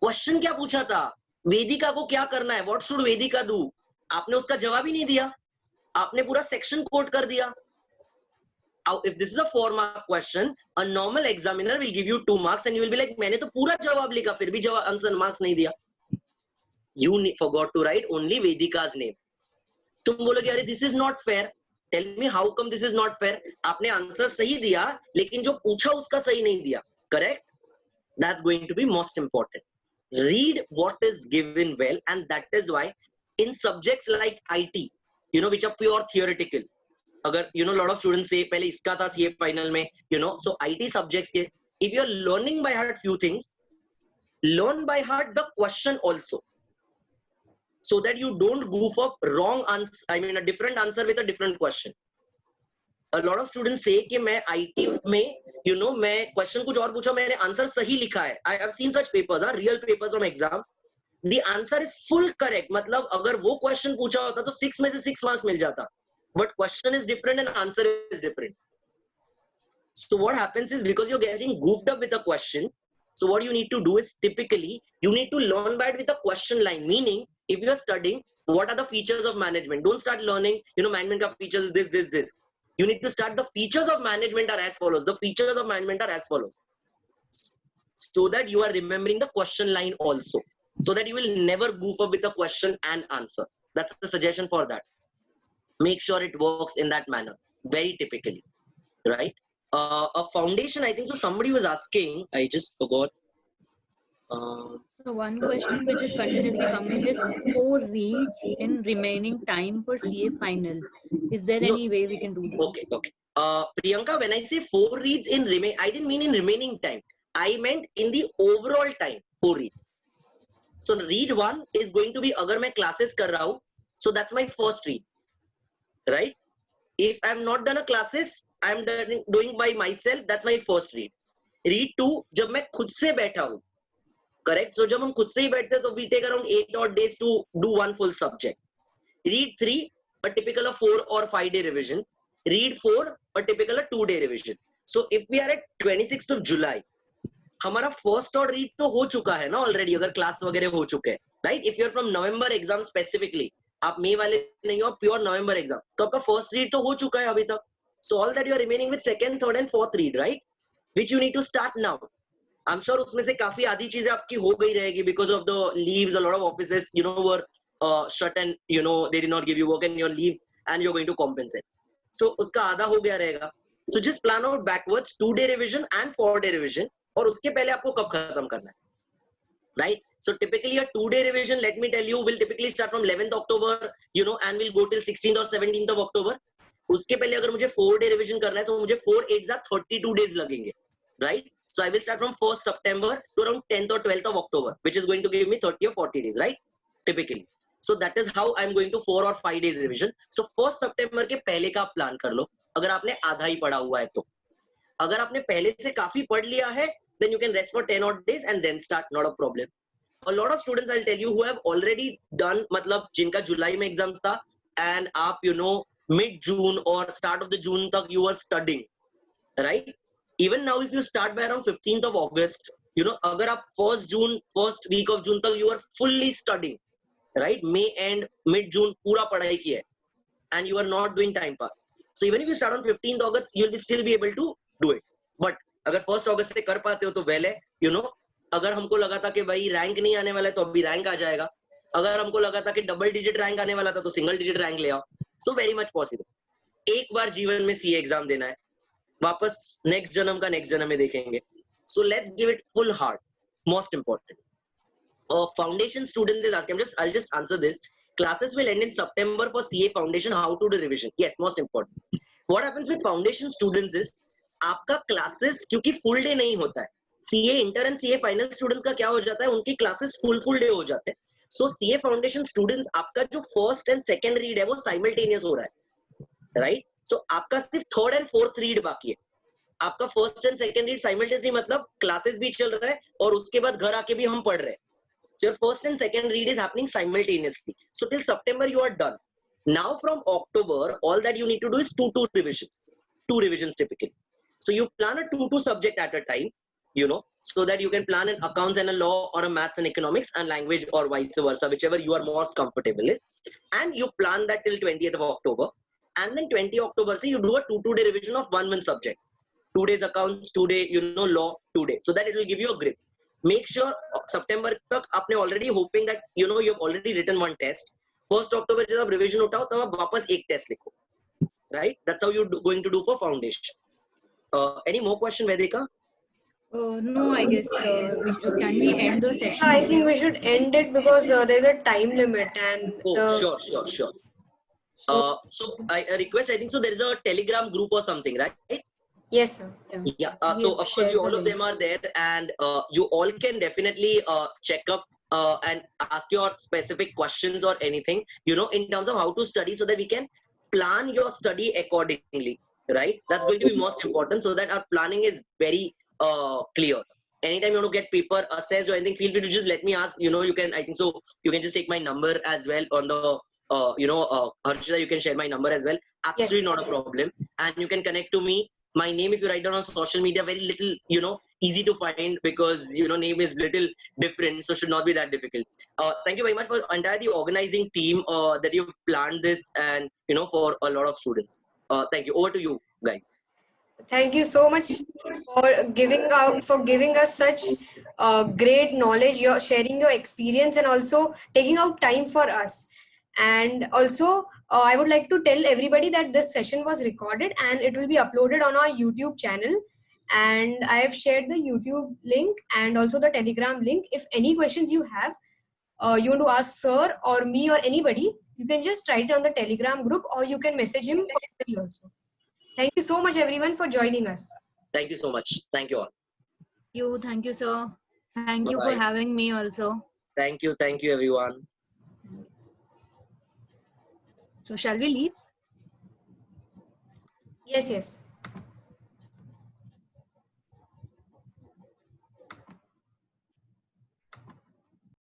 Question क्या पूछा था? वेदिका को क्या करना है, व्हाट शुड वेदिका डू? आपने उसका जवाब ही नहीं दिया, आपने पूरा सेक्शन कोट कर दिया. If this is a 4-mark question, a normal examiner will give you 2 marks and you will be like, मैंने तो पूरा जवाब लिखा, फिर भी जवाब आंसर मार्क्स नहीं दिया. You forgot to write only Vedika's name. तुम बोलोगे अरे this is not fair. Tell me how come this is not fair? आपने आंसर सही दिया लेकिन जो पूछा उसका सही नहीं दिया. Correct? That's going to be most important. Read what is given well, and that is why in subjects like IT, which are pure theoretical, अगर lot of students say पहले इसका था CA final में, so IT subjects के, if you are learning by heart few things, learn by heart the question also, so that you don't goof up wrong answer, a different answer with a different question. A lot of students say कि मैं IT में मैं question कुछ और पूछा, मैंने answer सही लिखा है. I have seen such papers, real papers from exam. The answer is full correct. मतलब अगर वो question पूछा होता तो 6 में से 6 marks मिल जाता. But question is different and answer is different. So what happens is, because you're getting goofed up with a question, so what you need to do is typically you need to learn by it with a question line. Meaning, if you are studying what are the features of management, don't start learning management ka features is this. You need to start the features of management are as follows. The features of management are as follows. so that you are remembering the question line also, so that you will never goof up with a question and answer. That's the suggestion for that. Make sure it works in that manner, very typically, right? A foundation, I think so. Somebody was asking, I just forgot. So one question which is continuously coming is 4 reads in remaining time for CA final. Is there No. any way we can do that? Okay. Priyanka, when I say 4 reads in I didn't mean in remaining time. I meant in the overall time, 4 reads. So read 1 is going to be agar main classes kar raha hu, so that's my first read, right? If I'm not done a classes, I'm doing by myself, that's my first read. Read 2, जब मैं खुद से बैठा हूँ, correct? So जब हम खुद से ही बैठते हैं, तो we take around 8 odd days to do one full subject. Read 3, a typical of 4 or 5 day revision. Read 4, a typical of 2 day revision. So if we are at 26th of July, हमारा first और read तो हो चुका है ना already, अगर class वगैरह हो चुके हैं, right? If you are from November exam specifically, आप मई वाले नहीं हो, प्योर नवंबर एग्जाम, तो आपका फर्स्ट रीड तो हो चुका है अभी तक. So all that you are remaining with second, third and fourth read, right? Which you need to start now. I am sure उसमें से काफी आधी चीजें आपकी हो गई रहेगी because of the leaves. A lot of offices you know were shut and you know they did not give you work and your leaves and you're going to compensate. So उसका आधा हो गया रहेगा. So just plan out backwards 2 day revision and 4 day revision, और उसके पहले आपको कब खत्म करना है, right? So typically a 2 day revision, let me tell you, will typically start from 11th October, you know, and will go till 16th or 17th of October. उसके पहले अगर मुझे 4 day revision करना है, so मुझे 4 8 32 days लगेंगे, right? So I will start from 1st September to around 10th or 12th of October, which is going to give me 30 or 40 days, right? Typically. So that is how I'm going to 4 or 5 days revision. So 1st September के पहले का आप plan कर लो, अगर आपने आधा ही पढ़ा हुआ है तो. अगर आपने पहले से काफी पढ़ लिया है, then you can rest for 10 odd days and then start, not a problem. A lot of students I'll tell you who have already done, मतलब जिनका जुलाई में एग्जाम्स था, and आप you know mid June or start of the June तक you were studying, right? Even now if you start by around 15th of August, you know, अगर आप first week of June तक you are fully studying, right? May and mid June पूरा पढ़ाई की है, and you are not doing time pass. So even if you start on 15th August, you will still be able to do it. But अगर 1st August से कर पाते हो तो well है, you know. अगर हमको लगा था कि भाई रैंक नहीं आने वाला है तो अभी रैंक आ जाएगा. अगर हमको लगा था कि डबल डिजिट रैंक आने वाला था तो सिंगल डिजिट रैंक ले आओ. So very much possible. एक बार जीवन में CA एग्जाम देना है, वापस नेक्स्ट जन्म का नेक्स्ट जन्म में देखेंगे. So let's give it full heart. Most important. Foundation students is asking, I'll just answer this. Classes will end in September for CA Foundation. How to do revision? Yes, most important. What happens with foundation students is, आपका classes क्योंकि full day नहीं होता है. CA inter and CA final students का क्या हो जाता है, उनकी classes full day हो जाते हैं. So CA Foundation students, आपका जो first and second read है वो simultaneous हो रहा है, right? So आपका सिर्फ third and fourth read बाकी है. आपका first and second read simultaneously मतलब classes भी चल रहा है और उसके बाद घर आके भी हम पढ़ रहे हैं. So your first and second read is happening simultaneously. So till September you are done. Now from October, all that you need to do is 2 revisions. 2 revisions typically. So you plan a 2 subject at a time, you know, so that you can plan an accounts and a law or a maths and economics and language or vice versa, whichever you are most comfortable with. And you plan that till 20th of October. And then 20 October, so you do a 2 day revision of one subject. 2 days accounts, 2 day, you know, law, 2 days. So that it will give you a grip. Make sure September तक आपने already hoping that you know you have already written one test. 1st October जब आप revision उठाओ तब आप वापस एक test लिखो, right? That's how you're going to do for foundation. Any more question, Vedika? No, I guess can we end the session? I think we should end it because there's a time limit and Sure. So I request, I think so there is a Telegram group or something, right? Yes, sir. Yeah. So of course you all of them are there, and you all can definitely check up and ask your specific questions or anything, you know, in terms of how to study, so that we can plan your study accordingly, right? That's going to be most important, so that our planning is very clear. Anytime you want to get paper assessed or anything, feel free to just let me ask. You know, you can, I think so you can just take my number as well on the Harshita, you can share my number as well. Absolutely not a problem. And you can connect to me. My name, if you write down on social media, very little, you know, easy to find, because, you know, name is little different, so should not be that difficult. Thank you very much for entire the organizing team that you've planned this, and, you know, for a lot of students. Thank you. Over to you guys. Thank you so much for giving us such great knowledge. You're sharing your experience and also taking out time for us. And also, I would like to tell everybody that this session was recorded and it will be uploaded on our YouTube channel. And I have shared the YouTube link and also the Telegram link. If any questions you have, you want to ask sir or me or anybody, you can just write it on the Telegram group or you can message him personally also. Thank you so much, everyone, for joining us. Thank you so much. Thank you all. Thank you, sir. Thank you for Bye-bye. having me also. Thank you, everyone. So shall we leave? Yes, yes.